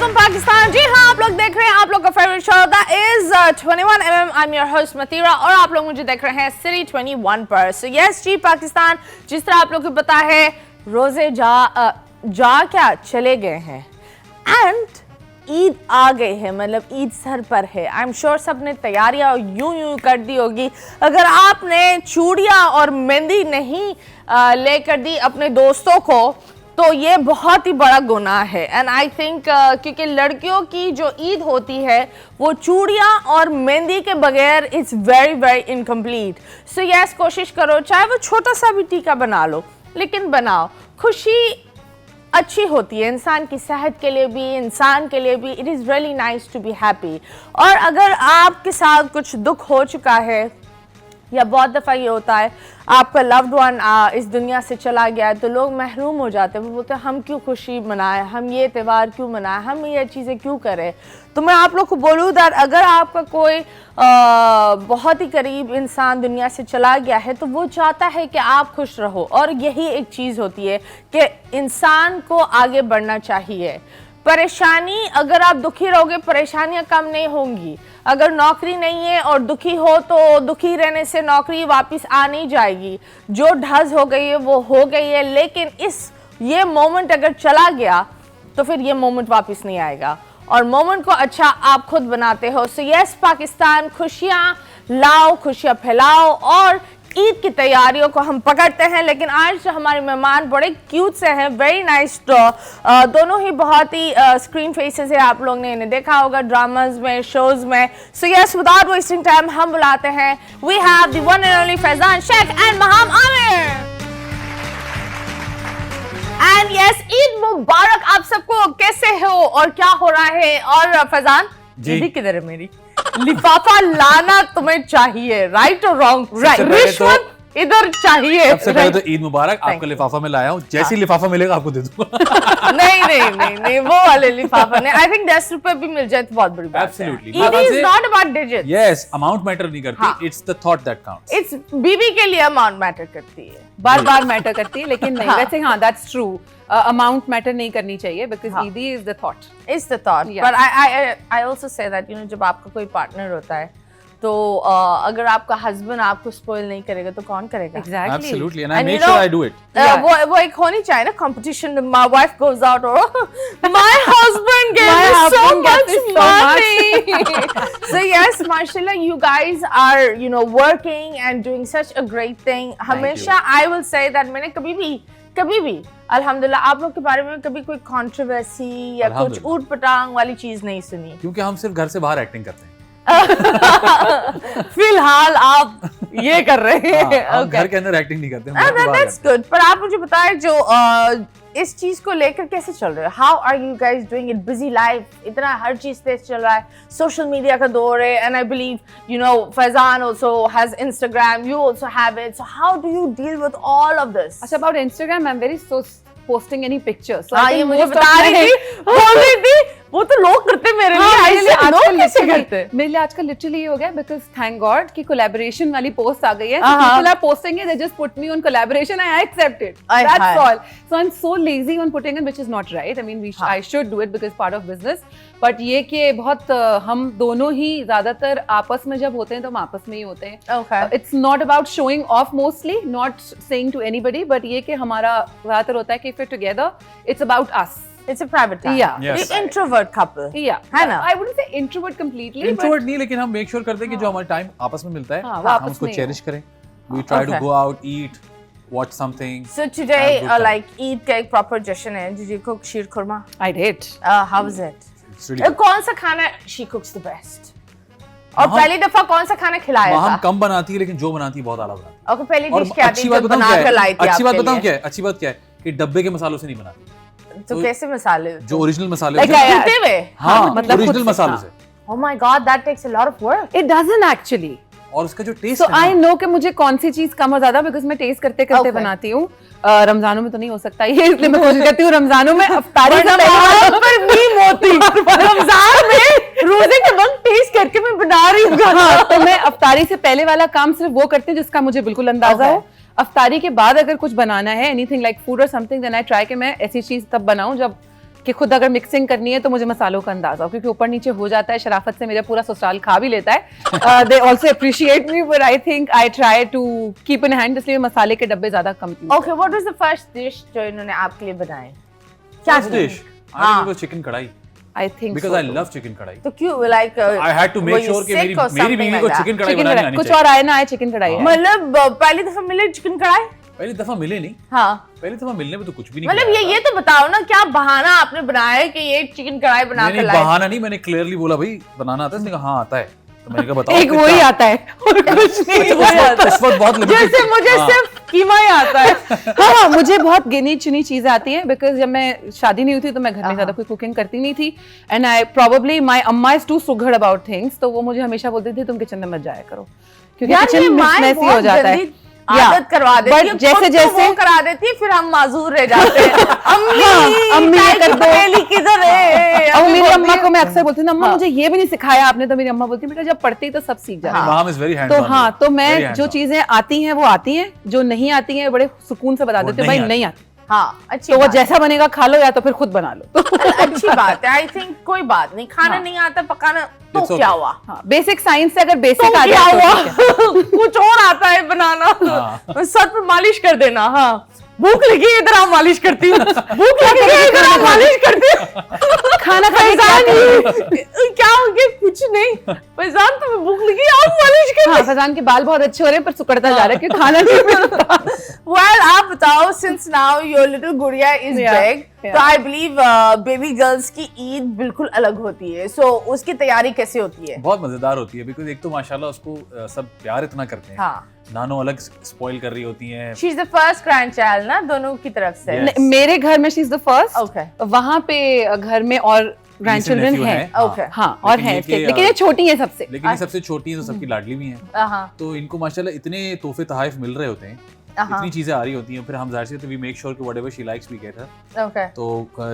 Welcome Pakistan. जी हाँ, आप लोग देख रहे हैं आप लोग का favourite show that is 21mm। I am your host Matira और आप लोग मुझे देख रहे हैं सिटी 21 पर। सो यस जी पाकिस्तान, जिस तरह आप लोग को पता है रोजे जा क्या चले गए हैं एंड ईद आ गई है, मतलब ईद सर पर है। आई एम श्योर सबने तैयारियां यूं कर दी होगी। अगर आपने चूड़ियां और मेहंदी नहीं लेकर दी अपने दोस्तों को तो ये बहुत ही बड़ा गुनाह है। एंड आई थिंक क्योंकि लड़कियों की जो ईद होती है वो चूड़ियां और मेहंदी के बगैर it's very very incomplete. So yes, कोशिश करो चाहे वो छोटा सा भी टीका बना लो, लेकिन बनाओ। खुशी अच्छी होती है इंसान की सेहत के लिए भी, इंसान के लिए भी। It is really nice to be happy. और अगर आपके साथ कुछ दुख हो चुका है या बहुत दफ़ा ये होता है आपका लव्ड वन इस दुनिया से चला गया है तो लोग महरूम हो जाते हैं। वो बोलते हैं हम क्यों खुशी मनाएं, हम ये त्यौहार क्यों मनाएं, हम ये चीज़ें क्यों करें। तो मैं आप लोग को बोलूँ दैट अगर आपका कोई बहुत ही करीब इंसान दुनिया से चला गया है तो वो चाहता है कि आप खुश रहो। और यही एक चीज़ होती है कि इंसान को आगे बढ़ना चाहिए। परेशानी, अगर आप दुखी रहोगे परेशानियां कम नहीं होंगी। अगर नौकरी नहीं है और दुखी हो तो दुखी रहने से नौकरी वापस आ नहीं जाएगी। जो ढज हो गई है वो हो गई है, लेकिन ये मोमेंट अगर चला गया तो फिर ये मोमेंट वापस नहीं आएगा। और मोमेंट को अच्छा आप खुद बनाते हो। सो यस पाकिस्तान, खुशियाँ लाओ, खुशियाँ फैलाओ और ईद की तैयारियों को हम पकड़ते हैं। लेकिन आज जो हमारे मेहमान बड़े क्यूट से हैं, वेरी नाइस। दोनों ही बहुत ही स्क्रीन फेसेस है, आप लोग ने इन्हें देखा होगा ड्रामाज में, शोज में। So yes, without wasting time हम बुलाते हैं, we have the one and only Faizan Sheikh and Maham Aamir. And yes, Eid मुबारक आप सबको। कैसे हो और क्या हो रहा है? और फैजान दीदी किधर है मेरी? लिफाफा लाना तुम्हें चाहिए, राइट और रॉन्ग? राइट, रिश्वत इधर चाहिए। सबसे पहले तो ईद मुबारक। आपका लिफाफा मैं लाया हूँ, जैसी लिफाफा मिलेगा आपको दे दूंगा। नहीं, वो वाले लिफाफा नहीं। आई थिंक 10 रुपए भी मिल जाए तो बहुत बड़ी बात है। Absolutely. It is not about digits. Yes, amount matter नहीं करती, it's the thought that counts. It's बीबी के लिए अमाउंट मैटर करती है, बार मैटर करती है, लेकिन नहीं वैसे हाँ दैट्स ट्रू। अमाउंट मैटर नहीं करनी चाहिए बिकॉज ईदी is the thought. It's the thought. Yeah. But I also say that जब आपका कोई पार्टनर होता है तो अगर आपका हस्बैंड आपको स्पॉइल नहीं करेगा तो कौन करेगा? Exactly Absolutely, and I make sure I do it. वो एक होनी चाहिए ना competition. My wife goes out or my husband gave me so much money. So yes, mashallah, you guys are working and doing such a great thing. हमेशा I will say that मैंने कभी भी अल्हम्दुलिल्लाह आप लोग के बारे में कभी कोई कंट्रोवर्सी या कुछ ऊट पटांग वाली चीज नहीं सुनी। क्योंकि हम सिर्फ घर से बाहर एक्टिंग करते हैं। फिलहाल आप ये कर रहे हैं। हम घर के अंदर एक्टिंग नहीं करते, हम घर के बाहर That's good. पर आप मुझे बताएं जो इस चीज को लेकर कैसे चल रहे हो? How are you guys doing it? Busy life, इतना हर चीज तेज चल रहा है, सोशल मीडिया का दौर है, and I believe Faizan also has Instagram, you also have it. So how do you deal with all of this? अच्छा, about Instagram I'm very so posting any pictures. So ये मुझे बता रही थी, बोल रही थी वो तो लोग करते मेरे लिए। लोग कैसे करते? मेरे लिए आजकल लिटरली ये हो गया बिकॉज थैंक गॉड कि कोलैबोरेशन वाली पोस्ट आ गई है। People are posting it, they just put me on collaboration and I accept it. That's all. So I'm so lazy on putting it, which is not right. I mean, I should do it because part of business. But ये कि बहुत हम दोनों ही ज्यादातर आपस में जब होते हैं तो हम आपस में ही होते हैं। Okay. It's not about showing off mostly, not saying to anybody, but ये कि हमारा ज्यादातर होता है कि if we're together, it's about us. It's a private time. Yeah. Yes. The introvert couple. Yeah. है ना? I wouldn't say introvert completely. Introvert नहीं, लेकिन हम मेक श्योर करते हैं कि जो हमारा टाइम आपस में मिलता है वो आपस हम उसको में चेरिश करें। We try to Okay. go out, eat, watch something. So today, Have good time. like Eid का एक प्रॉपर जश्न है। Did you cook Ksheer khurma? I did. How was it? It's really good. कौन सा खाना she cooks the best? और पहली दफा कौन सा खाना खिलाया हम था? कम बनाती है लेकिन जो बनाती है बहुत आला बनाती है। और पहली और डिश क्या थी अच्छी बात जो बताऊं बना क्या कर है? लाई थी अच्छी बात आपके बताऊं लिए? क्या है? अच्छी बात क्या है कि डब्बे के मसालों से नहीं बनाती, तो कैसे मसाले? जो ओरिजिनल मसाले Like होते हैं। कूटे हुए? हाँ, मतलब खुद ओरिजिनल से, मसालों हाँ। से। Oh my God, that takes a lot of work. It doesn't actually. और उसका जो टेस्ट So I know कि मुझे कौन सी चीज कम और ज्यादा बिकॉज मैं टेस्ट करते करते Okay. बनाती हूँ। रमजानों में तो नहीं हो सकता ये, इसलिए मैं कोशिश करती हूँ रमजानों में अफ्तारी से रमजान पर मीम होती। रमजान में रोजे के वक्त टेस्ट करके मैं बना रही हूँ खाना। तो मैं अफ्तारी से पहले वाला काम सिर्फ वो करती हूँ जिसका मुझे बिल्कुल अंदाजा Okay. हो। अफ्तारी के बाद अगर कुछ बनाना है एनीथिंग लाइक फूड और समथिंग, देन आई ट्राई कि मैं ऐसी चीज तब बनाऊं जब कि खुद अगर मिक्सिंग करनी है तो मुझे मसालों का अंदाजा हो, क्योंकि ऊपर नीचे हो जाता है, शराफत से मेरा पूरा ससुराल खा भी लेता है। They also appreciate me, but I think I try to keep in hand, इसलिए मसाले के डब्बे ज्यादा कम। Okay, what was the first dish जो इन्होंने आपके लिए बनाई? क्या dish? I think chicken kadhai, I think because so. I love chicken कढ़ाई। तो क्यों like I had to make sure कि मेरी बीवी को चिकन कढ़ाई चिकन बनानी कढ़ाई आनी कुछ चाहिए। और आए ना आए, चिकन कढ़ाई है। मतलब पहली दफा मिले चिकन कढ़ाई? पहली दफा मिले नहीं, हाँ पहली दफा मिलने में तो कुछ भी नहीं मतलब ये तो बताओ ना, क्या बहाना आपने बनाया है कि ये चिकन कढ़ाई बना कर नहीं, लाए? बहाना नहीं, मैंने क्लियरली बोला भाई बनाना आता है। उसने कहा हाँ आता है, तो मैंने कहा बताओ। एक वही आता है और कुछ नहीं आता। उस वक्त बहुत limited जैसे थी। मुझे हाँ। सिर्फ कीमा ही आता है। हाँ, मुझे बहुत गिनी चुनी चीजें आती हैं, बिकॉज जब मैं शादी नहीं हुई थी तो मैं घर में ज्यादा कोई कुकिंग करती नहीं थी, एंड आई प्रोबेबली माय अम्मा इज टू सुगड़ अबाउट थिंग्स, तो वो मुझे हमेशा बोलती थी तुम किचन में मत जाया करो, क्योंकि यार, ये किचन माँ मेसी हो बहुत जाता है। जल्दी आदत करवा देती है, बट जैसे खुद तो जैसे वो करा देती है, फिर हम माजूर रह जाते हैं। अम्मी अम्मी ये कर दो, पहेली किधर है? और मेरी अम्मा को मैं अक्सर बोलती हूँ अम्मा मुझे ये भी नहीं सिखाया आपने, तो मेरी अम्मा बोलती बेटा जब पढ़ती तो सब सीख जाती है। Mom is very तो hands-on, हाँ, तो very मैं जो hands-on। चीजें आती हैं वो आती हैं, जो नहीं आती हैं बड़े सुकून से बता वो देती हूँ भाई नहीं नहीं आती, हाँ अच्छी तो वो बात है। जैसा बनेगा खा लो या तो फिर खुद बना लो। अच्छी बात है। आई थिंक कोई बात नहीं, खाना नहीं आता पकाना तो It's okay। क्या हुआ? हाँ, बेसिक साइंस से अगर तो बेसिक आ क्या जाए हुआ? तो ठीक है। कुछ और आता है बनाना, हाँ। सर पे मालिश कर देना। हाँ, भूख लगी है इधर आप मालिश करती हूँ, भूख लगी है इधर आप मालिश करती हूँ। खाना खाने क्या करें? क्या हो गया? कुछ नहीं फैजान, तुम्हें भूख लगी है आप मालिश कर। हाँ, फैजान के बाल बहुत अच्छे हो रहे हैं पर सुकड़ता जा रहा है क्योंकि खाना नहीं मिलता। Well, आप बताओ, since now your little गुड़िया is Yeah, big, yeah। तो I believe बेबी गर्ल्स की ईद बिल्कुल अलग होती है, so उसकी तैयारी कैसे होती है? बहुत मजेदार होती है, बिकॉज एक तो माशाल्लाह उसको सब प्यार इतना करते हैं। हाँ, नानो अलग स्पॉइल कर रही होती हैं। she is the first grandchild ना दोनों की तरफ से। Yes। मेरे घर में she is the first, Okay। वहाँ पे घर में और ग्रैंड चिल्ड्रन nephew है। हैं, हाँ। Okay। हाँ, और लेकिन है, ये कि, लेकिन ये छोटी है सबसे। लेकिन ये सबसे छोटी है तो सबकी लाडली भी हैं। हाँ, तो इनको माशाल्लाह इतने तोहफे तोहफ मिल रहे होते हैं, इतनी चीजें आ रही होती हैं, फिर हम जाहिर से वी मेक श्योर कि whatever she likes we get her. okay। तो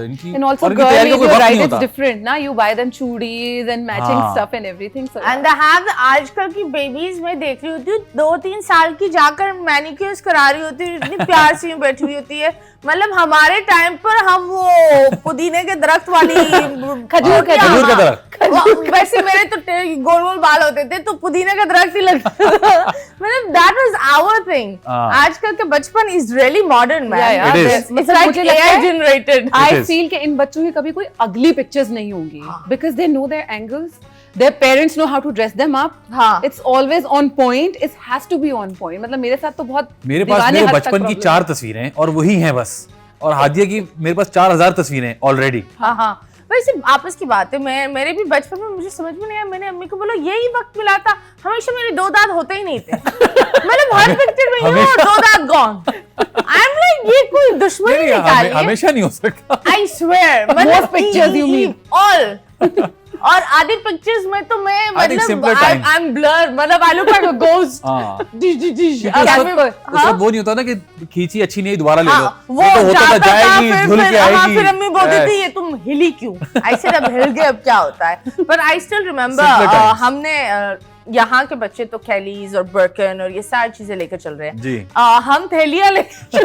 इनकी And also और इनकी girl तैयारी का age, कोई you're वक्त right, नहीं it's होता। different ना, you buy them chudies and matching हाँ। stuff and everything, so And the have आजकल की बेबीज में देख रही होती हूँ 2-3 साल की जाकर मैनिक्योर्स करा रही होती है, इतनी प्यार से यूं बैठी हुई होती है। मतलब हमारे टाइम पर हम वो पुदीने के दरख्त वाली खजूर का दरख्त। वैसे मेरे तो गोल गोल बाल होते थे तो पुदीने का दरख्त ही लगता था। मतलब that was our thing। हाँ। आजकल के बचपन is really modern man। Yeah, It is। there's- It's like मुझे लगता AI है generated। I It is। feel कि इन बच्चों की कभी कोई अगली पिक्चर्स नहीं होंगी, because they know their angles, their parents know how to dress them up। हाँ। It's always on point, it has to be on point। मतलब मेरे साथ तो बहुत मेरे पास दीवाने मेरे हद तक बचपन की problem 4 तस्वीरें हैं और वही हैं बस, और हादिया की मेरे पास 4000 तस्वीरें ऑलरेडी। हाँ हाँ, वैसे आपस की बात है। मैं मेरे भी बचपन में मुझे समझ में नहीं आया, मैंने अम्मी को बोला यही वक्त मिला था, हमेशा मेरे 2 दांत होते ही नहीं थे। मतलब हर पिक्चर में ये 2 दांत गॉन। आई एम लाइक ये कोई दुश्मनी निकाली है। हमेशा नहीं हो सकता। I swear, Most pictures you mean। all। और आधी पिक्चर्स में तो मैं I think मतलब simpler times। I'm blur, मतलब I look like a ghost। हाँ। Dish dish dish. क्योंकि उस वक्त वो नहीं होता ना कि खींची अच्छी नहीं दोबारा ले लो, हाँ, वो ये तो होता था जाता था, जाएगी धुल के आएगी। फिर अम्मी बोलती Yes। थी ये तुम हिली क्यों? I said अब हिल गए अब क्या होता है? पर I still remember Simpler times। हमने यहाँ के बच्चे तो कैलीज और बर्कन और ये सारी चीजें लेकर चल रहे हैं जी। हम थैलियां लेकर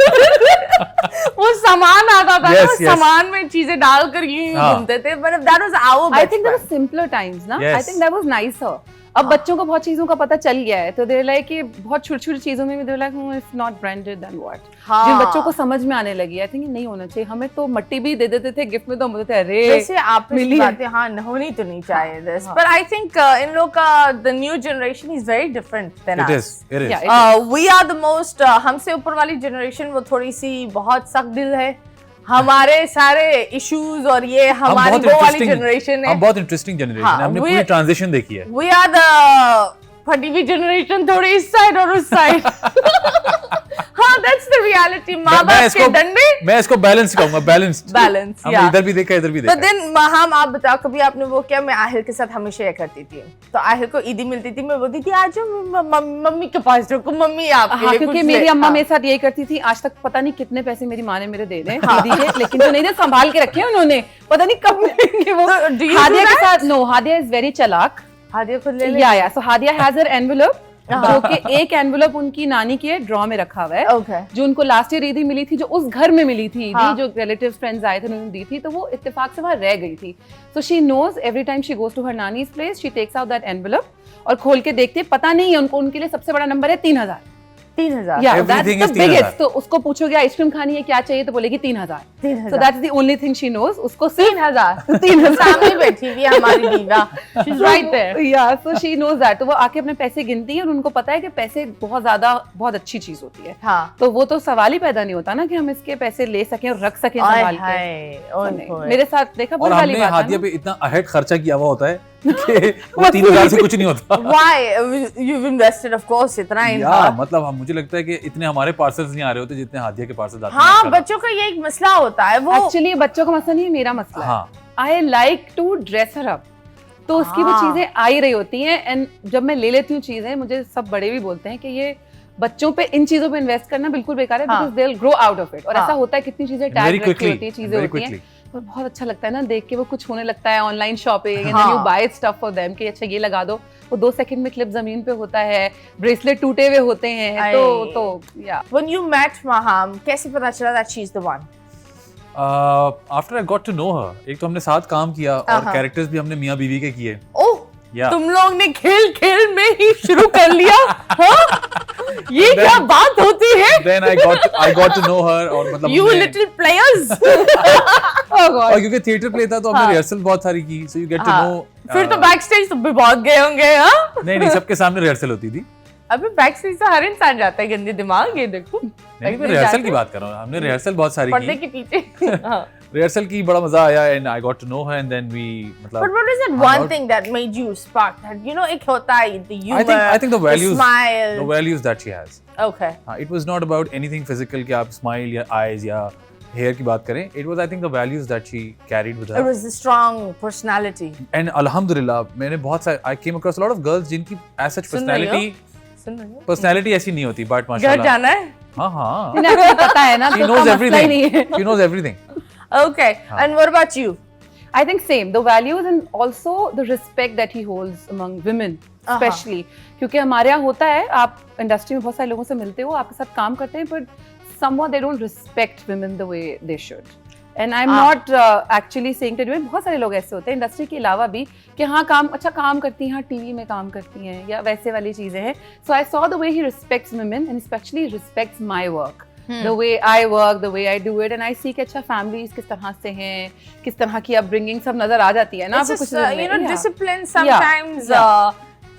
वो सामान आता था Yes, ना, yes। सामान में चीजें डालकर यूं हाँ। घूमते थे। मतलब that was our I think that was बचपन। simpler times ना। Yes। I think that was nicer। अब बच्चों को बहुत चीजों का पता चल गया है, तो they're like कि बहुत छोटी-छोटी चीजों में भी they're like it's not branded then what। हाँ। जिन बच्चों को समझ में आने लगी, I think ये नहीं होना चाहिए। हमें तो मट्टी भी दे देते थे गिफ्ट में, तो हम बोलते थे अरे वैसे आप मिली है। बातें हाँ होनी तो नहीं चाहिए this, but I think इन लोग का the new generation is very different than It us। is, it is। Yeah, We are the most हमसे ऊपर वाली जनरेशन वो थोड़ी सी बहुत सख्त दिल है। हमारे सारे इश्यूज और ये हम हमारी बहुत वो वाली interesting- जनरेशन है। हम बहुत इंटरेस्टिंग जनरेशन हाँ, है, हमने we- पूरी ट्रांजिशन देखी है। We are the फटी हुई जनरेशन, थोड़ी इस साइड और उस साइड। हाँ, that's the reality। माँ बाप के डंडे मैं इसको बैलेंस कहूंगा, बैलेंस्ड। बैलेंस। हमने इधर भी देखा इधर भी तो देखा। दिन हम आप बताओ कभी आपने वो क्या? मैं आहिल के साथ हमेशा ये करती थी, तो आहिल को ईदी मिलती थी, मैं बोलती थी आज मम्मी के पास रखो, मम्मी आपके हाँ, लिए क्योंकि कुछ मेरी ले। अम्मा हाँ। मेरे साथ यही करती थी। आज तक पता नहीं कितने पैसे मेरी माँ ने मेरे दे दें दीदी के, लेकिन जो नहीं दे संभाल के रखे हैं उन्होंने, पता नहीं कब मिलेंगे वो। तो do you do हादिया के that? साथ नो, हादिया इज वेरी चालाक। हादिया खुद ले ले। Yeah, so Hadia has her envelope जो कि एक एनवेलप उनकी नानी के ड्रॉ में रखा हुआ है, Okay. जो उनको लास्ट ईयर ईदी मिली थी, जो उस घर में मिली थी ईदी, हाँ. जो रिलेटिव्स फ्रेंड्स आए थे उन्होंने दी थी, तो वो इत्तेफाक से वहां रह गई थी. So she knows every time she goes to her नानीज place, she takes out that envelope और खोल के देखती है, पता नहीं है उनको, उनके लिए सबसे बड़ा नंबर है 3000. 3000. Yeah, that's Everything the is 3000. biggest. तो उसको पूछोगे आइसक्रीम खानी है क्या चाहिए, तो बोलेगी 3000. 3000. So that's the only thing she knows. उसको सिर्फ 3000. 3000 सामने बैठी हुई है हमारी दीवा. She's right there. Yeah, so she knows that. तो वो आके अपने पैसे गिनती है और उनको पता है कि पैसे बहुत अच्छी चीज होती है. हाँ. तो वो तो सवाल ही पैदा नहीं होता ना कि हम इसके पैसे ले सकें और रख सकें संभाल के. तो नहीं. मेरे साथ देखा और बुरी वाली हमने बात है हादिया ना. पे इतना अहेड खर्चा किया हुआ होता है कि वो 3000 से कुछ नहीं होता. Why? You've invested, of course, इतना in या her. मतलब मुझे लगता है कि इतने हमारे पार्सल्स नहीं आ रहे होते जितने हादिया के पार्सल्स आते हैं. हाँ, माशाल्लाह. बच्चों का ये एक मसला होता है. वो एक्चुअली बच्चों का मसला नहीं है, मेरा मसला है. हाँ. I like to dress her up, तो उसकी वो हाँ. चीजें आ ही रही होती हैं. एंड जब मैं ले लेती हूँ चीजें, मुझे सब बड़े भी बोलते हैं कि ये बच्चों पे इन चीजों पे इन्वेस्ट करना बिल्कुल बेकार है, हाँ. Because they will grow out of it. और हाँ. ऐसा होता है, कितनी चीजें Very टैग रखी quickly, होती है, चीजें very होती हैं, quickly. और बहुत अच्छा लगता है ना देख के. वो कुछ होने लगता है ऑनलाइन शॉपिंग, एंड हाँ. You buy stuff for them कि अच्छा ये लगा दो, वो 2 सेकंड में क्लिप जमीन पे होता है, ब्रेसलेट टूटे हुए होते हैं. तो या when you met Maham, कैसे पता चला that she's the one? After I got to know her, एक तो हमने साथ काम किया और कैरेक्टर्स भी हमने मियां बीवी के किए. ओह, Yeah. तुम लोग ने खेल खेल में ही शुरू कर लिया. हाँ? ये Then- क्या बात होती है? Then I got to know her और मतलब You हमने- little players. oh god, और क्योंकि थिएटर प्ले था तो हमने हाँ. रिहर्सल बहुत सारी की, so you get to हाँ. know. फिर तो बैक स्टेज तो भी भाग गए होंगे. हाँ? नहीं सबके सामने रिहर्सल होती थी. अबे बैक स्टेज तो हर इंसान जाता है, गंदे दिमाग. ये देखो, नहीं मैं रिहर्सल की बात कर रहा हूँ. हमने रिहर्सल बहुत सारी पर्दे की. के पीछे. हाँ. रिहर्सल की बड़ा मजा आया and I got to know her and then we मतलब. But what is that hung one out. thing that made you spark that? You know, एक होता है the humor, I think the values, smile. the values that she has. Okay. It was not about anything physical कि आप smile या eyes या hair की बात करें. It was I think the values that she carried with It her. was the strong personality. And alhamdulillah मैंने बहुत सारे I came across a lot of girls जिनकी as such सुन रही हो? personality सुन रही हो? personality ऐसी नहीं होती but घर माशाल्लाह. जाना है? हाँ हाँ. इन्हें आपको पता है ना, She तो knows उसका मसला ही नहीं everything. है. She knows everything. Okay. And what about you? I think same, the values and also the respect that he holds among women especially. क्योंकि हमारे यहाँ होता है, आप इंडस्ट्री में बहुत सारे लोगों से मिलते हो, आपके साथ काम करते हैं, but somewhat they don't respect women the way they should. And I'm not actually saying that बहुत सारे लोग ऐसे होते हैं इंडस्ट्री के अलावा भी कि हाँ काम करती हैं, हाँ टीवी में काम करती हैं या वैसे वाली चीजें हैं. So I saw the way he respects women and especially respects my work. The way I work, the way I do it, and I see कि अच्छा families किस तरह से हैं, किस तरह की upbringing सब नजर आ जाती है ना. It's आपको just, कुछ दिन में. you know, Yeah. discipline sometimes.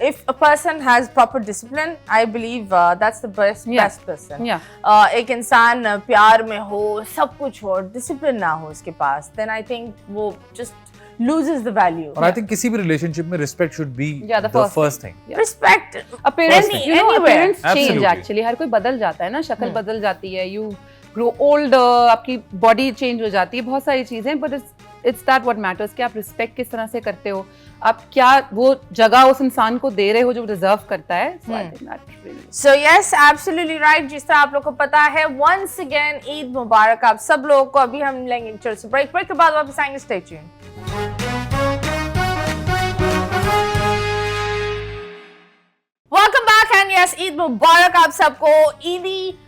If a person has proper discipline, I believe that's the best person. Yeah. एक इंसान प्यार में हो, सब कुछ हो, discipline ना हो उसके पास, then I think वो just loses the value. और I think किसी भी relationship में respect should be Yeah, the first thing. Yeah. Respect. Appearance, First thing. you know, Anywhere. appearance change Absolutely. actually. हर कोई बदल जाता है ना, शक्ल बदल जाती है, you grow older, आपकी body change हो जाती है, बहुत सारी चीजें, but it's that what matters कि आप respect किस तरह से करते हो, आप क्या वो जगह उस इंसान को दे रहे हो जो डिजर्व करता है. So I think that really. So yes, absolutely right. जिस तरह आप लोग को पता है, once again ईद मुबारक आप सब लोगों को. अभी हम लेंगे छोटे से ब्रेक के बाद वापस आएंगे. Stay tuned. Welcome back and yes, Eid मुबारक आप सबको. ईदी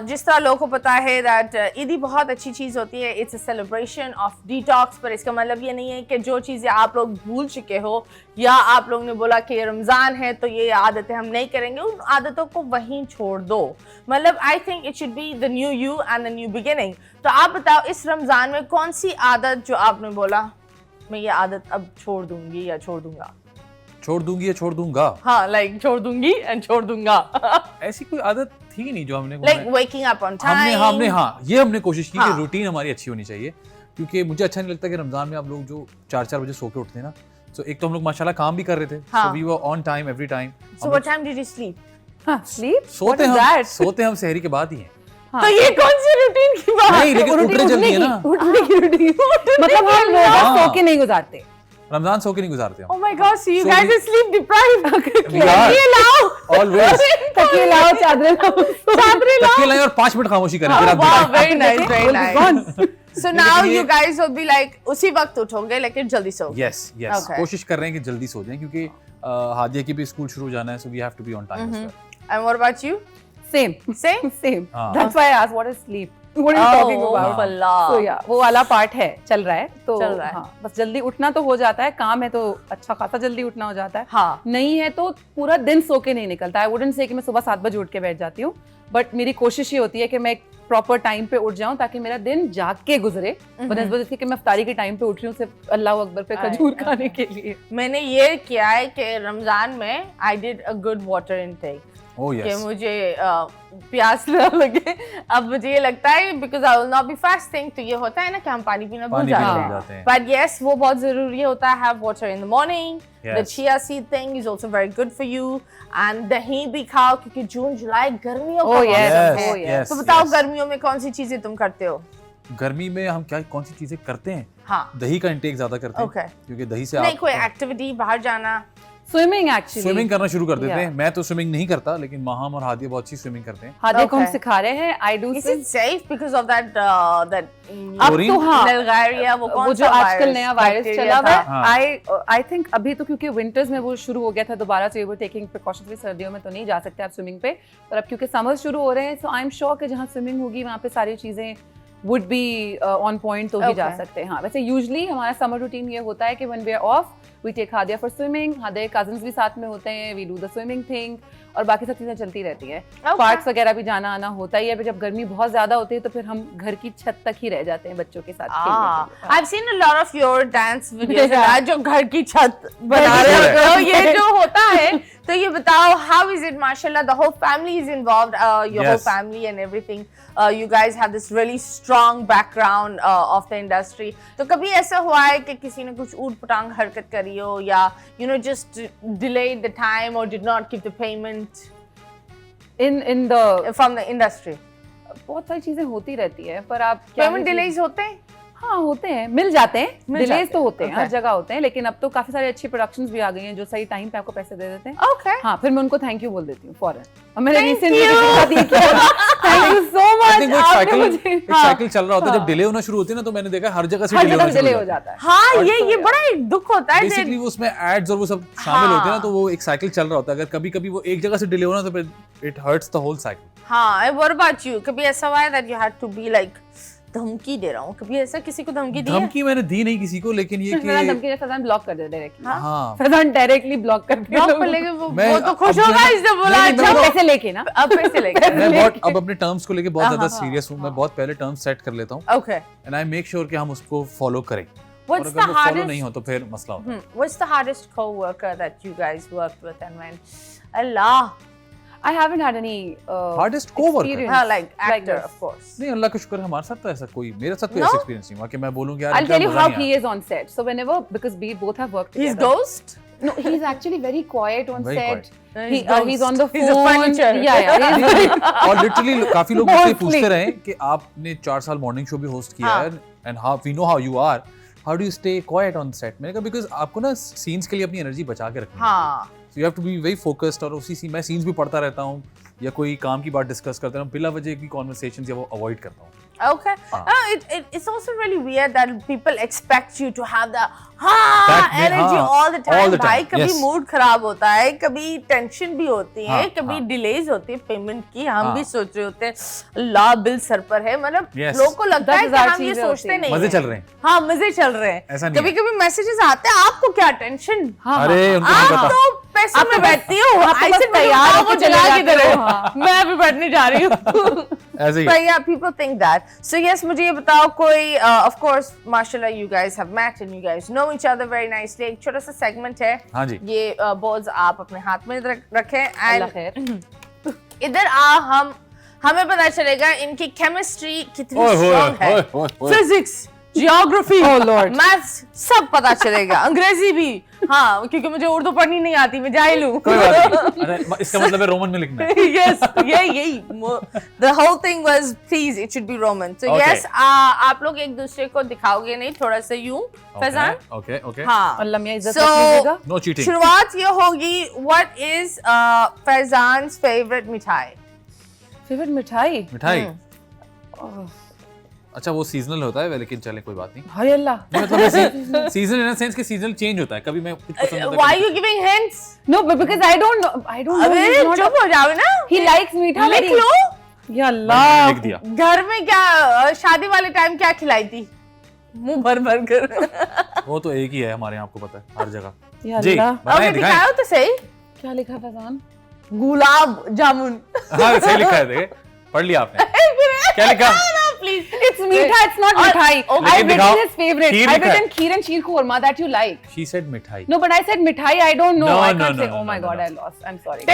जिस तरह लोगों को पता है दैट ईदी बहुत अच्छी चीज होती है. It's a celebration of detox. पर इसका मतलब ये नहीं है कि जो चीजें आप लोग भूल चुके हो या आप लोगों ने बोला कि रमजान है तो ये आदतें हम नहीं करेंगे, उन आदतों को वहीं छोड़ दो. मतलब I think it should be the new you and the new beginning. तो आप बताओ इस रमजान में कौन सी आदत जो आपने बोला मैं ये आदत अब छोड़ दूंगी या छोड़ दूंगा. छोड़ दूंगी या छोड़ दूंगा. हाँ, लाइक छोड़ दूंगी एंड छोड़ दूंगा. ऐसी कोई आदत थी नहीं जो हमने like waking up on time. हमने कोशिश की हाँ. कि रूटीन हमारी अच्छी होनी चाहिए, क्योंकि मुझे अच्छा नहीं लगता कि रमजान में आप लोग जो 4-4 बजे सो के उठते हैं ना, तो एक तो हम लोग माशाल्लाह काम भी कर रहे थे, हाँ. so we were on time every time. So what time did you sleep? हाँ, sleep? सोते What is हम that? सोते हम सहरी के बाद ही हैं. हाँ. तो ये कौन सी रूटीन की बात नहीं, लेकिन उठने- उठ रहे जल्दी है ना. उठने की routine. मतलब हम रोजा हाँ. सो के नहीं गुजारते. रमजान सो के नहीं गुजारते हम. Oh my God, so you So guys we- are sleep deprived. We are. तकिए लाओ. Always. तकिए लाओ, चादरें लाओ. चादरें लाओ. तकिए लाएं और 5 मिनट खामोशी करें. फिर आप Wow, बताएं. very nice, very nice. Gone. So now लेकिन ये- you guys will be like उसी वक्त उठोगे लेकिन जल्दी सो. Yes. Okay. कोशिश कर रहे हैं कि जल्दी सो जाएं, क्योंकि हादिया की भी स्कूल शुरू जाना है, so we have to be on time as well. And what about you? Same. Same? हाँ. That's why I asked what is sleep. What are you talking about? Allah. So yeah, वो वाला part है, चल रहा है तो चल रहा है. हाँ, बस जल्दी उठना तो हो जाता है, काम है तो अच्छा खासा जल्दी उठना हो जाता है. हाँ. नहीं है तो पूरा दिन सो के नहीं निकलता. I wouldn't say कि मैं सुबह 7 बजे उठ के बैठ जाती हूँ, बट मेरी कोशिश ये होती है कि मैं एक प्रॉपर टाइम पे उठ जाऊं ताकि मेरा दिन जाग के गुजरे, बनस्बत इसके कि मैं इफ्तारी के टाइम पे उठ रही हूँ सिर्फ अल्लाह अकबर पे खजूर खाने के लिए. मैंने ये किया है कि रमजान में I did a good water intake. Oh कि yes. मुझे प्यास ना लगे. अब मुझे ये लगता है because I will not be fasting, तो ये होता है ना कि हम पानी पीना भूल पानी पीना भूल जाते जाते हैं. हैं. But yes, वो बहुत जरूरी होता है. Have water in the morning. The Yes. chia seed thing is also very good for you. And दही भी खाओ क्योंकि जून जुलाई गर्मियों का Oh yes, मौसम Yes, है. yes, तो बताओ yes. गर्मियों में कौन सी चीजें तुम करते हो? गर्मी में हम कौन सी चीजें करते हैं? हाँ. दही का इंटेक ज्यादा करते हैं. Okay. क्योंकि दही से नहीं आप कोई एक्टिविटी बाहर जाना. Swimming actually. स्विमिंग करना शुरू कर देते Yeah. हैं. मैं तो स्विमिंग नहीं करता, लेकिन माहम और हादिया बहुत अच्छी स्विमिंग करते हैं. हादिया को हम Okay. सिखा रहे हैं. I do Is swim. it safe because of that अब Chlorine? तो हाँ, Bulgaria, वो कौन वो जो सा आजकल virus, नया वायरस bacteria चला हुआ था? है, हाँ. आई थिंक अभी तो क्योंकि विंटर्स में वो शुरू हो गया था दोबारा से, वो टेकिंग प्रिकॉशंस भी, सर्दियों में तो नहीं जा सकते आप स्विमिंग पे, पर अब क्योंकि समर शुरू हो रहे हैं, सो आई एम श्योर कि जहाँ स्विमिंग होगी वहाँ पे सारी चीजें वुड बी ऑन पॉइंट, तो भी जा Okay. सकते हैं. हाँ, वैसे यूजुअली हमारा समर रूटीन ये होता है कि when we are off we take Hadiya for swimming. Hadiya के कजन्स भी साथ में होते हैं, we do the swimming thing, और बाकी सब चीजें चलती रहती हैं. Okay. पार्क्स वगैरह भी जाना आना होता ही है. जब गर्मी बहुत ज्यादा होती है तो फिर हम घर की छत तक ही रह जाते हैं बच्चों के साथ खेलने के लिए. I've seen a lot of your dance videos Yeah. जो घर की छत बना रहे है. हो. ये जो होता है, तो ये बताओ, how is it? माशाल्लाह, the whole family is involved. Your whole Yes. family and everything. You guys have this really strong background of the industry. तो कभी ऐसा हुआ है कि किसी ने कुछ ऊट पटांग हरकत करी हो, या just delayed the time or did not give the payment in the from the industry? बहुत सारी चीजें होती रहती है, पर आप क्या Payment delays होते हैं? हाँ होते हैं, मिल जाते हैं. मिल जाते डिलेज हैं, तो होते हैं, okay. हर जगह होते हैं, लेकिन अब तो काफी सारी अच्छी प्रोडक्शंस भी आ गई हैं जो सही टाइम पे आपको पैसे दे देते हैं. Okay. हाँ, फिर मैं उनको थैंक यू बोल देती हूँ फौरन. और मैंने Thank recently you. Thank you so I think वो मच. एक आपने साइकिल मुझे साइकिल चल रहा होता है. जब डिले होना शुरू होती है ना, तो मैंने देखा हर जगह से हर डिले जगह होना डिले शुरू हो हो जाता है. जाता है. हाँ, और ये तो बड़ा एक दुख होता है. बेसिकली वो उसमें एड्स और वो सब शामिल होते हैं ना, तो वो एक साइकिल चल रहा होता है. अगर कभी कभी वो एक जगह से डिले होना, तो फिर it hurts the whole cycle. हाँ, and what about you? कभी ऐसा हुआ है that you had to be like धमकी दे रहा हूँ? कभी ऐसा किसी को धमकी दी है? धमकी मैंने दी नहीं किसी को, लेकिन ये फैजान कि धमकी फैजान ब्लॉक कर दे डायरेक्टली. हाँ, फैजान डायरेक्टली ब्लॉक कर दे. ब्लॉक कर लेके वो मैं तो खुश अब होगा जो है- इसने बोला. नहीं, अच्छा, मैं पैसे लेके ना. अब पैसे लेके. मैं बहुत अब अपने टर्म्स को लेके बहुत ज्यादा हाँ, सीरियस हूँ. मैं बहुत पहले टर्म्स सेट कर लेता हूँ, Okay. And I make sure कि हम उसको फॉलो करें. और What's अगर the वो फॉलो hardest? नहीं हो तो फिर मसला होता है. What's the hardest co-worker that you guys worked with and when? Allah. I haven't had any hardest co-worker? experience हाँ, like like actor, this. of course. नहीं, अल्लाह का शुक्र है, हमारे साथ तो ऐसा कोई, मेरे साथ कोई No? ऐसा एक्सपीरियंस नहीं हुआ कि मैं बोलूँ यार I'll इनका tell you मजा how नहीं he आया. is on set. So whenever, because we both have worked He's together. ghost? No, he's actually very quiet on Very set. He's He's on the ghost. He's a phone. furniture. Yeah. He's और literally काफी लोग मुझसे Mostly. पूछते रहे कि आपने 4 साल morning show भी होस्ट किया हाँ. है, and how we know how you are, how do you stay quite on set. मैंने कहा बिकॉज आपको ना सीन्स के लिए अपनी एनर्जी बचा के रखनी है. हाँ. So you have to be very focused. और उसी सीन मैं सीन्स भी पढ़ता रहता हूँ, या कोई काम की बात डिस्कस करता हूँ, बिला वजह की कॉन्वर्सेशंस या वो अवॉइड करता हूँ. Okay. It's also really weird that people expect you to have the That may- energy हाँ, all the time. all the भाई time, कभी yes. मूड खराब होता है, कभी टेंशन भी होती है, हाँ, कभी हाँ. डिलेज होती है पेमेंट की. हम हाँ. भी सोच रहे होते हैं अल्लाह बिल सर पर है. मतलब Yes. लोगों को लगता है कि 10,000 हम ये चीजें सोचते होती हैं. नहीं मजे हैं. चल रहे हैं. हाँ, मजे चल रहे हैं. ऐसा नहीं कभी है. कभी मैसेजेस आते हैं, आपको क्या टेंशन? हाँ, अरे उनको नहीं आप पता. तो पैसों में बैठती हो. आप तो I बस said, तैयार "बताओ, होके वो चले जला जाते किधर है?" हो, हाँ. मैं अभी बैठने जा रही हूँ. ऐसे ही But yeah, people think that. So yes, मुझे ये बताओ कोई, of course, mashallah, you guys have met and you guys know each other very nicely. एक छोटा सा segment है. हाँ जी. ये balls आप अपने हाथ में रखें अल्लाह and खैर. इधर हमें पता चलेगा इनकी केमिस्ट्री कितनी ओए, ओए, स्ट्रांग है. ओए, ओए, ओए. Physics, geography, Oh, Lord. Maths सब पता चलेगा. अंग्रेजी भी. हाँ, क्योंकि मुझे उर्दू पढ़नी नहीं आती, मैं जाहिल हूँ. कोई बात नहीं. अरे इसका मतलब है रोमन में लिखना है. Yes, यही. The whole thing was, please, it should be Roman. So Okay. yes, आप लोग एक दूसरे को दिखाओगे नहीं, थोड़ा सा यूं, फैजान. Okay okay. हाँ. और लम्या इज्जत So, रख लीजिएगा. No cheating. शुरुआत ये होगी. What is Faizan's favorite mithai? Favourite मिठाई. मिठाई. अच्छा वो सीजनल होता है लेकिन चले कोई बात नहीं। हाय अल्लाह। नहीं, मतलब सीजन इन सेंस कि सीजनल चेंज होता है, कभी मैं कुछ पसंद होता है। Why you giving hints? No, but because I don't know. अबे he's not चुप हो जाओ ना। He likes मीठा लिख very. लो। या अल्लाह। लिख दिया। घर में क्या शादी वाले टाइम क्या खिलाई थी? मुंह भर भर कर। वो तो एक ही है हमारे यहाँ, आपको पता है, हर जगह। या जी अल्लाह। बताएं, दिखाएं। दिखाओ तो सही। क्या लिखा है फैजान? गुलाब जामुन। हाँ सही लिखा है, देखे पढ़ लिया आपने। क्या लिखा? Please. It's मीठा, it's not मिठाई. okay. I've दिखाओ। written his favorite. खीर I've लिखा है। written kheer and sheer korma that you like. She said मिठाई। No, but I said मिठाई. I don't know. No, I no, can't no, say. no, Oh my no, God, no. I lost. I'm sorry.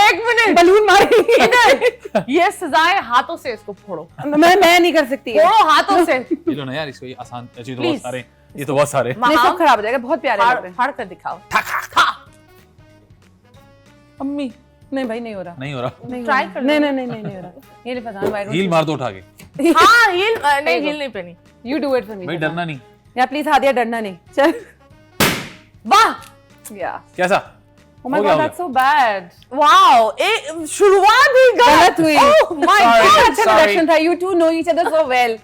एक minute. Balloon मारी। इधर। ये सजाएं हाथों से इसको फोड़ो। मैं नहीं कर सकती। फोड़ो हाथों से। ये लो ना यार, इसको ये आसान, ऐसे तो Please. बहुत सारे, ये तो बहुत सारे। नहीं सब खराब हो जाएगा। बहुत प्यारे लग रहे हैं। फाड़ कर दिखाओ। अम्मी नहीं भाई नहीं हो रहा। नहीं हो रहा। नहीं Try हो रहा। कर लो। नहीं हो रहा। ये ले फैजान भाई। हील मार दो उठा के। हाँ हील नहीं हील नहीं पहनी। You do it for me. भाई डरना नहीं। या प्लीज हादिया डरना नहीं। चल। वाह। या। कैसा? Oh my हो गया, God, हो that's so bad. वाओ ए शुरुआत ही गलत हुई। Oh my Sorry. God. अच्छा इंट्रोडक्शन था। You two know each other so well.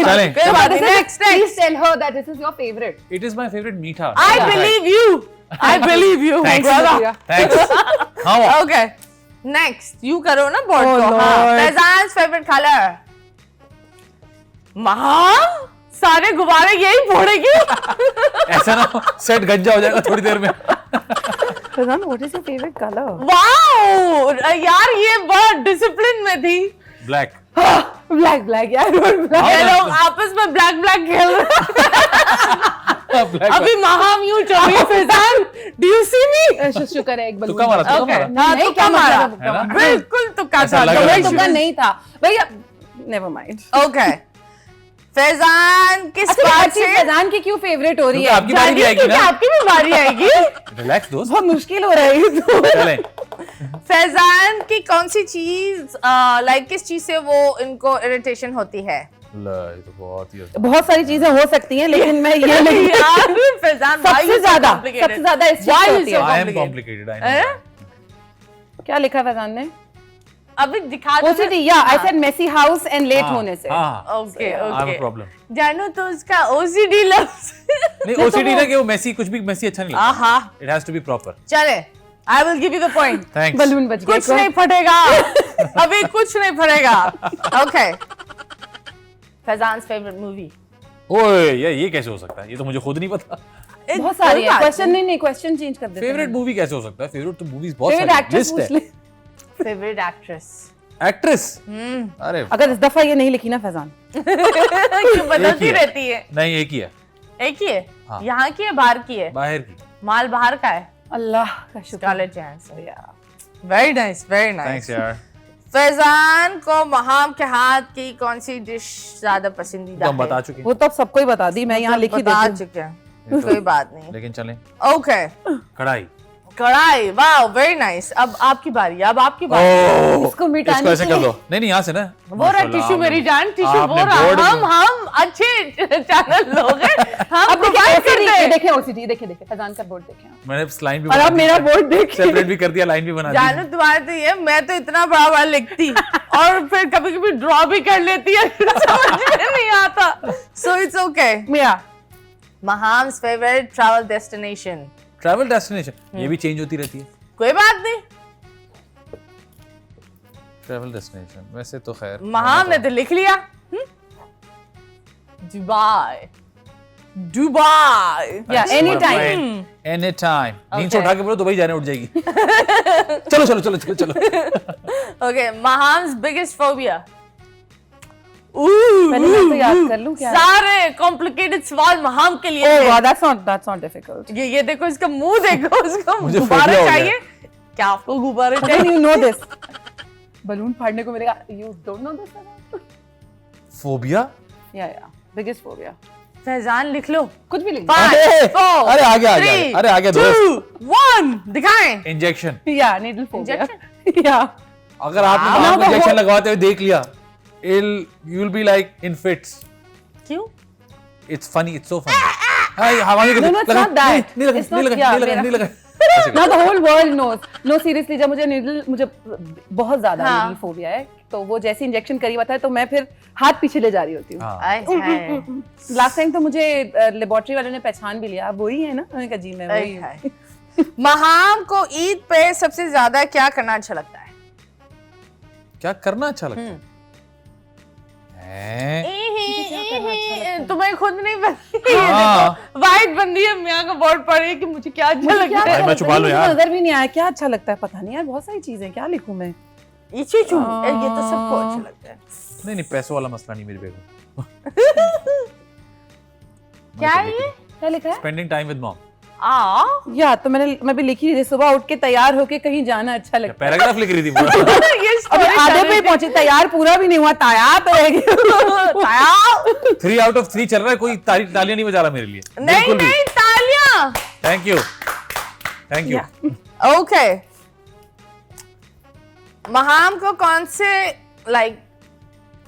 चलें। कोई बात नहीं। Next Please tell her that this is your favorite. It is my favorite मीठा। I believe you. I believe you. Thanks. brother. Thanks। हाँ वो। Okay. Next, you करो ना board Oh, को। हाँ। Lord. Faizan's favorite color. महाम सारे गुब्बारे यही फोड़ेगी। ऐसा ना सेट गंजा हो जाएगा थोड़ी देर में। Fazan, what is your favorite color? Wow यार ये बहुत डिसिप्लिन में थी। ब्लैक। Black यार black. ये लोग आपस में ब्लैक ब्लैक खेल रहे हैं। ब्लैक। अभी महाम यूं चल रही है। फैजान डू यू सी मी? शुक्र है एक बलून। तुक्का मारा, तुक्का ओके मारा। हाँ नहीं, तुक्का क्या मारा मतलब है ना? बिल्कुल तुक्का ऐसा था। लग रहा है। तुक्का नहीं था भैया। Never mind. ओके फैजान किस अच्छा बात अच्छी से फैजान की क्यों फेवरेट हो रही क्योंकि है? आपकी बारी भी आएगी क्योंकि ना। आपकी भी बारी आएगी। रिलैक्स दोस्त। बहुत मुश्किल हो रहा है ये तो। चलें। फैजान की कौन सी चीज लाइक किस चीज से वो इनको इरिटेशन होती है? ये तो बहुत ही बहुत सारी चीजें हो सकती हैं लेकिन मैं ये नहीं। यार फैजान सबसे ज्यादा इस चीज Why से you होती so है। I am complicated? complicated, I know. क्या लिखा फैजान ने? अभी दिखा दो। OCD या I said messy house and late होने से। हाँ, okay I have a okay problem. जानो तो उसका OCD लफ्ज नहीं OCD ना कि वो मेसी कुछ भी मेसी अच्छा नहीं लगता। आहा It has to be proper. चले I will give you the point. Thanks. Balloon बच गया। कुछ नहीं फटेगा। अभी कुछ नहीं फटेगा। Okay Faizan favourite movie. ओए ये कैसे हो सकता है? ये तो मुझे खुद नहीं पता। बहुत सारी है। क्वेश्चन नहीं क्वेश्चन चेंज कर देते हैं। फेवरेट मूवी कैसे हो सकता है? फेवरेट तो मूवीज बहुत फेवरेट सारी एक्ट्रेस लिस्ट पूछ है। ले। Favourite actress. एक्ट्रेस? अरे अगर इस दफा ये नहीं लिखी ना फैजान। क्यों बदलती एक ही है। रहती है? नहीं एक ही है। एक ही है। हाँ। यहाँ की है बाहर की है? बाहर की। माल बाहर का है। अल्लाह का शुक्र। स्कारलेट जोहानसन यार। Very nice very thanks nice. यार। फैजान को महाम के हाथ की कौन सी डिश ज्यादा पसंदीदा तो हम है? बता चुके हैं। वो तो अब सबको ही बता दी। मैं यहाँ लिखी बता देती हूँ। चुके हैं कोई बात नहीं। लेकिन चलें। ओके कढ़ाई। कढ़ाई वाह वेरी नाइस। अब आपकी बारी अब आपकी बारी। ओह इसको मिटाने इसको ऐसे के कर लिए। दो। नहीं यहाँ से ना। वो रहा माशाल्लाह, टिश्यू मेरी आपने- जान टिश्यू आपने वो रहा। board में- हम अच्छे चैनल लोग हैं। हम अब देखिए provide OCD, करते ये हैं। देखें OCD देखिए फैजान का बोर्ड देखें आप। मैंने लाइन भी और अब मेरा बोर्ड देखिए। सेपरेट भी कर दिया, लाइन भी बना दी। जानू तुम्हारे तो ये मैं तो इतना बड़ा बड़ा लिखती और फिर कभी कभी ड्रॉ भी कर लेती है। समझ में नहीं आता। So it's okay. मिया Maham's favourite travel destination. Travel destination ये भी चेंज होती रहती है। कोई बात नहीं ट्रैवल डेस्टिनेशन वैसे तो खैर महाम ने तो लिख लिया। दुबई दुबई या एनी टाइम। Any time. नींद से Okay. उठा के बोलो दुबई जाने उठ जाएगी। चलो चलो चलो चलो चलो। Okay Maham's biggest phobia. पहले मैं तो याद कर लूं क्या है? सारे कॉम्प्लिकेटेड सवाल महाम के लिए Oh थे। wow, that's not difficult. ये देखो इसका मुंह देखो उसको मुझे गुब्बारे phobia हो गया। चाहिए क्या आपको गुब्बारे Then चाहिए? you know this. बलून फाड़ने को मिलेगा। You don't know this? Phobia. Yeah. Biggest phobia. Faizan लिख लो। कुछ भी लिख 5 अरे, 4 अरे आगे आ गया, अरे आगे 2 1 दिखाएं। Injection. Yeah, needle phobia. Injection? Yeah. अगर आपने हाँ, मां को तो इंजेक्शन वो- लगवाते हुए देख लिया you will be like in fits. क्यों? It's funny, it's so funny. हाय हवा में No, no, it's not that. नहीं लगा It's नहीं not- लगा yeah, नहीं लगा मेरा- नहीं लगा Now the whole world knows. No, seriously, जब मुझे बहुत ज्यादा नीडल फोबिया है, तो वो जैसे इंजेक्शन करी हुआ था तो मैं फिर हाथ पीछे ले जा रही होती हूँ। लास्ट टाइम तो मुझे लेबोरेटरी वाले ने पहचान भी लिया, वही है ना? मैंने कहा जी मैं वही हूँ। महाम को ईद पे सबसे ज्यादा क्या करना अच्छा लगता है? क्या करना अच्छा लगता है? तुम्हें खुद नहीं पता। वाइट बंदी है मियाँ का बोर्ड पर है कि मुझे क्या अच्छा लगता है। मैं छुपा लूं यार। नजर भी नहीं आया क्या अच्छा लगता है, पता नहीं यार, बहुत सारी चीजें, क्या लिखूं मैं? ये तो सबको अच्छा लगता है। नहीं पैसों वाला मसला नहीं मेरी बेगम। क्या है ये? क्या लिखा है? Spending time with mom. या तो मैं भी लिखी थी, सुबह उठ के तैयार होके कहीं जाना अच्छा लगता है। पैराग्राफ लिख रही थी ये अभी आधे पे पहुंची, तैयार पूरा भी नहीं हुआ, तैयार पे रह गई। 3 out of 3 चल रहा है, कोई तालियां नहीं बजा रहा मेरे लिए। नहीं तालियां। Thank you. ओके, महाम को कौन से लाइक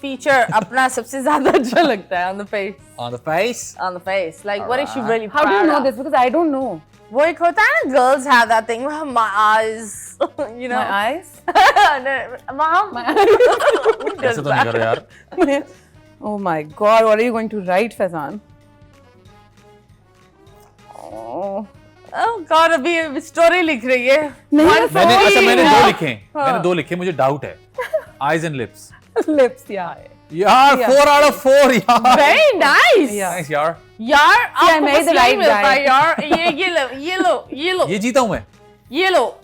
फीचर अपना सबसे ज्यादा अच्छा लगता है? On the face, like what is she really How proud do you know of? this? Because I don't know. वो एक होता है ना, girls have that thing, my eyes, you know. My eyes? महाम ऐसे तो नहीं कर रहे यार। Oh my God, what are you going to write, Faizan? Oh God, अभी स्टोरी लिख रही है। मैंने दो लिखे, मुझे डाउट है। Eyes and lips. Lips, yeah. यार 4 out of 4 यार। Very nice. Nice यार। यार I आपको made the बस right नहीं मिलता guy. यार। ये लो। ये जीता हूँ मैं। ये लो।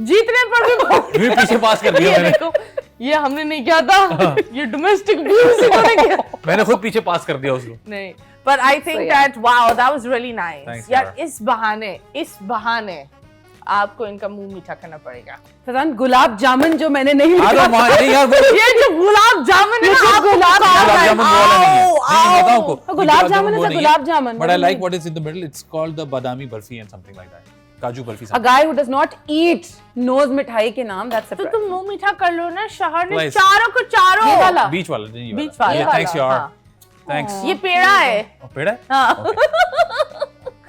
जीतने पर भी मैं पीछे पास कर दिया ये मैंने। देखो, ये हमने नहीं किया था। ये डोमेस्टिक अब्यूज इन्होंने किया। मैंने खुद पीछे पास कर दिया उसको। नहीं, but I think that wow, that was really nice. Thanks, यार इस बहाने आपको इनका मुंह मीठा करना पड़ेगा। फैजान, गुलाब जामुन जो मैंने नहीं लिखा था, नहीं यार ये जो गुलाब जामुन है ना, आपको गुलाब जामुन वाला नहीं है। नहीं बताओ आपको। Gulab jamun is a gulab jamun. But I like what is in the middle. It's called the badami barfi and something like that. काजू barfi. A guy who does not eat knows मिठाई के नाम. That's तो surprising. तुम मुंह मीठा कर लो ना, शहर ने Twice. चारों को चारों। ये वाला? बीच वाला नहीं, ये बीच वाला। Thanks यार। हाँ। Thanks। ये पेड़ा है। पेड़ा है? हाँ।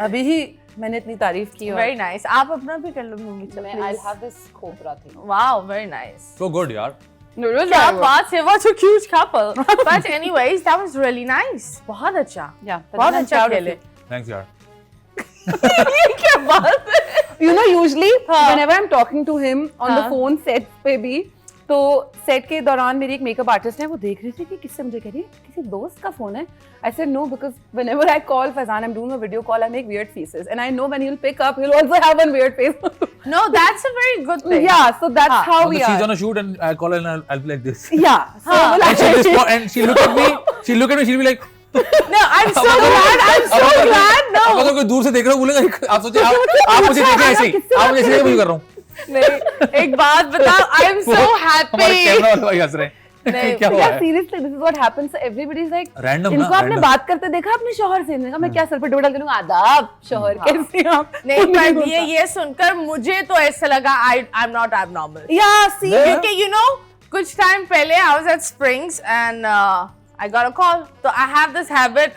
अभी ही मैंने इतनी तारीफ की। Very nice. आप अपना भी कर लो मुंह मीठा। I'll have this cobra thing. Wow, very nice. So good यार। क्या बात है, what a cute couple. But anyways, that was really nice. बहुत अच्छा। Yeah, बहुत अच्छा खेले। Thanks यार। ये क्या बात है? You know, usually whenever I'm talking to him on the phone set पे भी, तो सेट के दौरान मेरी एक मेकअप आर्टिस्ट है, वो देख रही थी कि किससे, मुझे कह रही है किसी दोस्त का फोन है। I said no, because whenever I call Faizan, I'm doing a video call, I make weird faces, and I know when he'll pick up, he'll also have one weird face. No, that's a very good thing. Yeah, so that's how we She's are. on a shoot and I'll call her and I'll be like this. Yeah. So And she'll look at me, she'll be like, No, I'm so glad. No. अब अगर कोई दूर से देख रहा हो बोलेगा, आप सोचिए आप मुझे देखें ऐसे ही, आप मुझे ऐसे ही कर रहा हूँ। नहीं, एक बात बताओ, I am so happy. हमारे कैमरा वाले भाई हंस रहे हैं। क्या हुआ है? Seriously, this is what happens. So everybody's like, Random इनको ना, आपने random। बात करते देखा अपने शौहर से? मैंने कहा मैं क्या सर पे डोडा करूँगा, आदाब शौहर कैसे हैं आप? नहीं, पर ये सुनकर मुझे तो ऐसा लगा I'm not abnormal. Yeah, see. क्योंकि you know, कुछ टाइम पहले I was at Springs and I got a call. So I have this habit.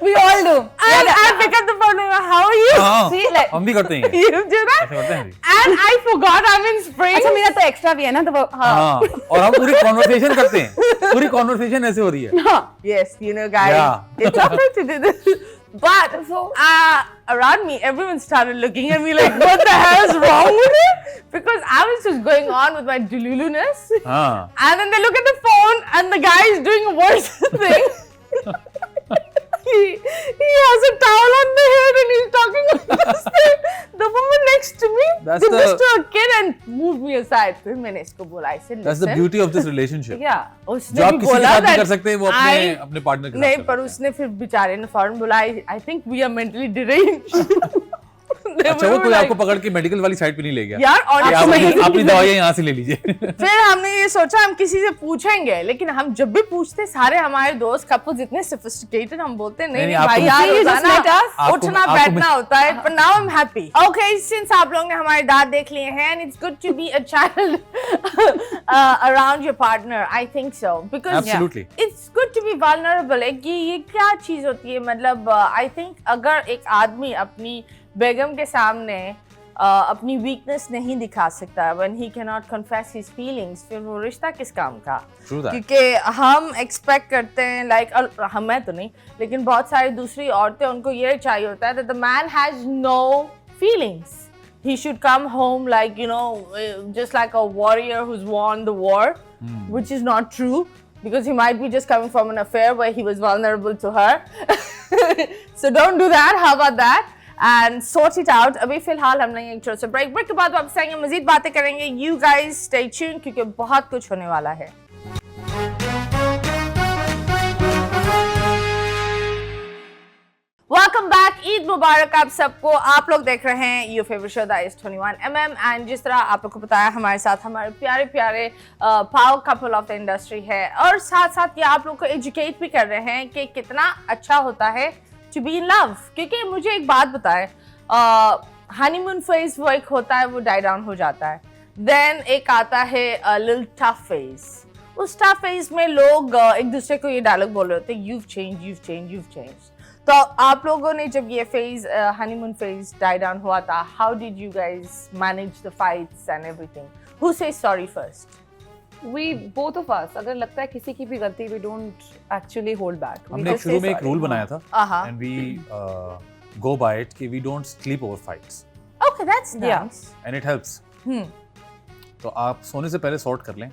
We all do. And I pick up the phone and go, how are you? See, like, हम भी करते हैं। You do that? ऐसे करते हैं भी। And I forgot I'm in Springs. अच्छा मेरा तो एक्स्ट्रा भी है ना, तो वो हाँ, और हम पूरी कॉन्वर्सेशन करते हैं, पूरी कॉन्वर्सेशन ऐसे हो रही है। Yes, you know, guys, Yeah. it's okay to do this. But around me, everyone started looking at me like, what the hell is wrong with it? Because I was just going on with my delulu-ness. हाँ, And then they look at the phone and the guy is doing a worse thing. he has a towel on the head and he's talking about this thing. The woman next to me That's did this the- to a kid and moved me aside. फिर मैंने इसको बोला, I said, that's the listen. beauty of this relationship. yeah. उसने जो आप भी किसी के बोला साथ नहीं that कर सकते, वो अपने पार्टनर के साथ नहीं, कर पर सकते हैं। उसने फिर बेचारे ने फौरन बोला, I think we are mentally deranged. अच्छा, वो कोई आपको पकड़ के मेडिकल वाली साइड पे नहीं ले गया यार, और कि आप अपनी दवाइयाँ यहाँ से ले लीजिए। फिर हमने ये सोचा हम किसी से पूछेंगे, लेकिन हम जब भी पूछते सारे हमारे दोस्त कपल्स इतने सोफिस्टिकेटेड, हम बोलते नहीं नहीं, भाई आपको- यार You just रोजाना met us? उठना बैठना होता है, but now I'm happy. Okay, since आप लोग ने हमारे दांत देख लिए हैं, and it's good to be a child around your partner, I think so, because Absolutely. it's good to be vulnerable. एक ये क्या चीज होती है, मतलब I think अगर एक आदमी अपनी बेगम के सामने अपनी वीकनेस नहीं दिखा सकता, when he cannot confess his feelings, फिर वो रिश्ता किस काम का? क्योंकि हम एक्सपेक्ट करते हैं मैं तो नहीं, लेकिन बहुत सारी दूसरी औरतें, उनको ये चाहिए होता है that the man has no feelings. He should come home like, just like a warrior who's won the war, which is not true, because he might be just coming from an affair where he was vulnerable to her. So don't do that. How about that? And sort it out. अभी फिलहाल हम लेंगे एक छोटा सा break के बाद वापस आएंगे, मजीद बातें करेंगे. You guys stay tuned क्योंकि बहुत कुछ होने वाला है. वेलकम बैक, ईद मुबारक आप सबको. आप लोग देख रहे हैं your favourite show that is 21mm and जिस तरह आप लोग को बताया हमारे साथ हमारे प्यारे प्यारे power couple of the industry है, और साथ साथ ये आप लोग को एजुकेट भी कर रहे हैं कि कितना अच्छा होता है टू बी इन लव. क्योंकि मुझे एक बात बताए, हनीमून फेज वो एक होता है, वो डाई डाउन हो जाता है. देन एक आता है लिटिल टफ फेज. उस टफ फेज में लोग एक दूसरे को ये डायलॉग बोल रहे होते हैं, you've changed. तो आप लोगों ने जब ये phase honeymoon phase die down हुआ था, how did you guys manage the fights and everything? Who says sorry first? We both of us, अगर लगता है किसी की भी गलती, we don't actually hold back. हमने शुरू में एक रूल बनाया था and we go by it कि we don't sleep over fights. Okay, that's nice. And it helps. तो आप सोने से पहले सॉर्ट कर लें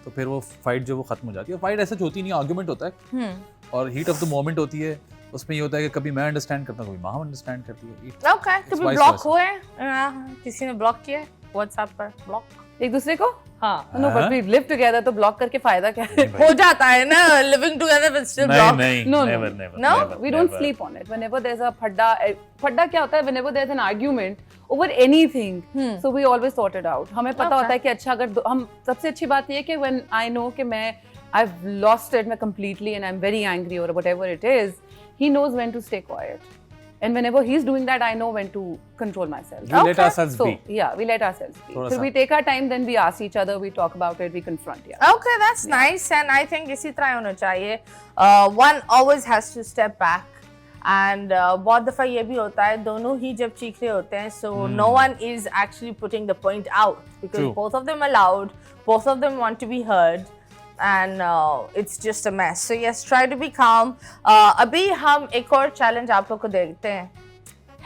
तो फिर वो फाइट जो वो खत्म हो जाती है. फाइट ऐसा होती नहीं, आर्गुमेंट होता है और हीट ऑफ द मोमेंट होती है. उसमें ये होता है कि कभी मैं अंडरस्टैंड करता हूँ, कभी माँ अंडरस्टैंड करती है. Okay, कभी ब्लॉक हुए, किसी ने ब्लॉक किया है व्हाट्सएप पर, ब्लॉक एक दूसरे को. हाँ. No, but we live together, तो ब्लॉक करके फायदा क्या है? हो जाता है ना, living together but still block. No, never. We don't sleep on it. Whenever there's a फड्डा क्या होता है? Whenever there's an argument over anything, so we always sort it out. हमें पता होता है कि अच्छा, अगर हम सबसे अच्छी बात ये है कि when I know कि I've lost it completely and I'm very angry or whatever it is, he knows when to stay quiet. And whenever he's doing that, I know when to control myself. We let ourselves be. Yeah, we let ourselves be. So we take our time, then we ask each other, we talk about it, we confront. Yeah. Okay, that's nice, and I think इसी तरह होना चाहिए. One always has to step back, and बहुत दफा ये भी होता है, दोनों ही जब चीख रहे होते हैं, so no one is actually putting the point out because both of them are loud, both of them want to be heard. And it's just a mess. So yes, try to be calm. अभी हम एक और challenge आप लोग को देखते हैं.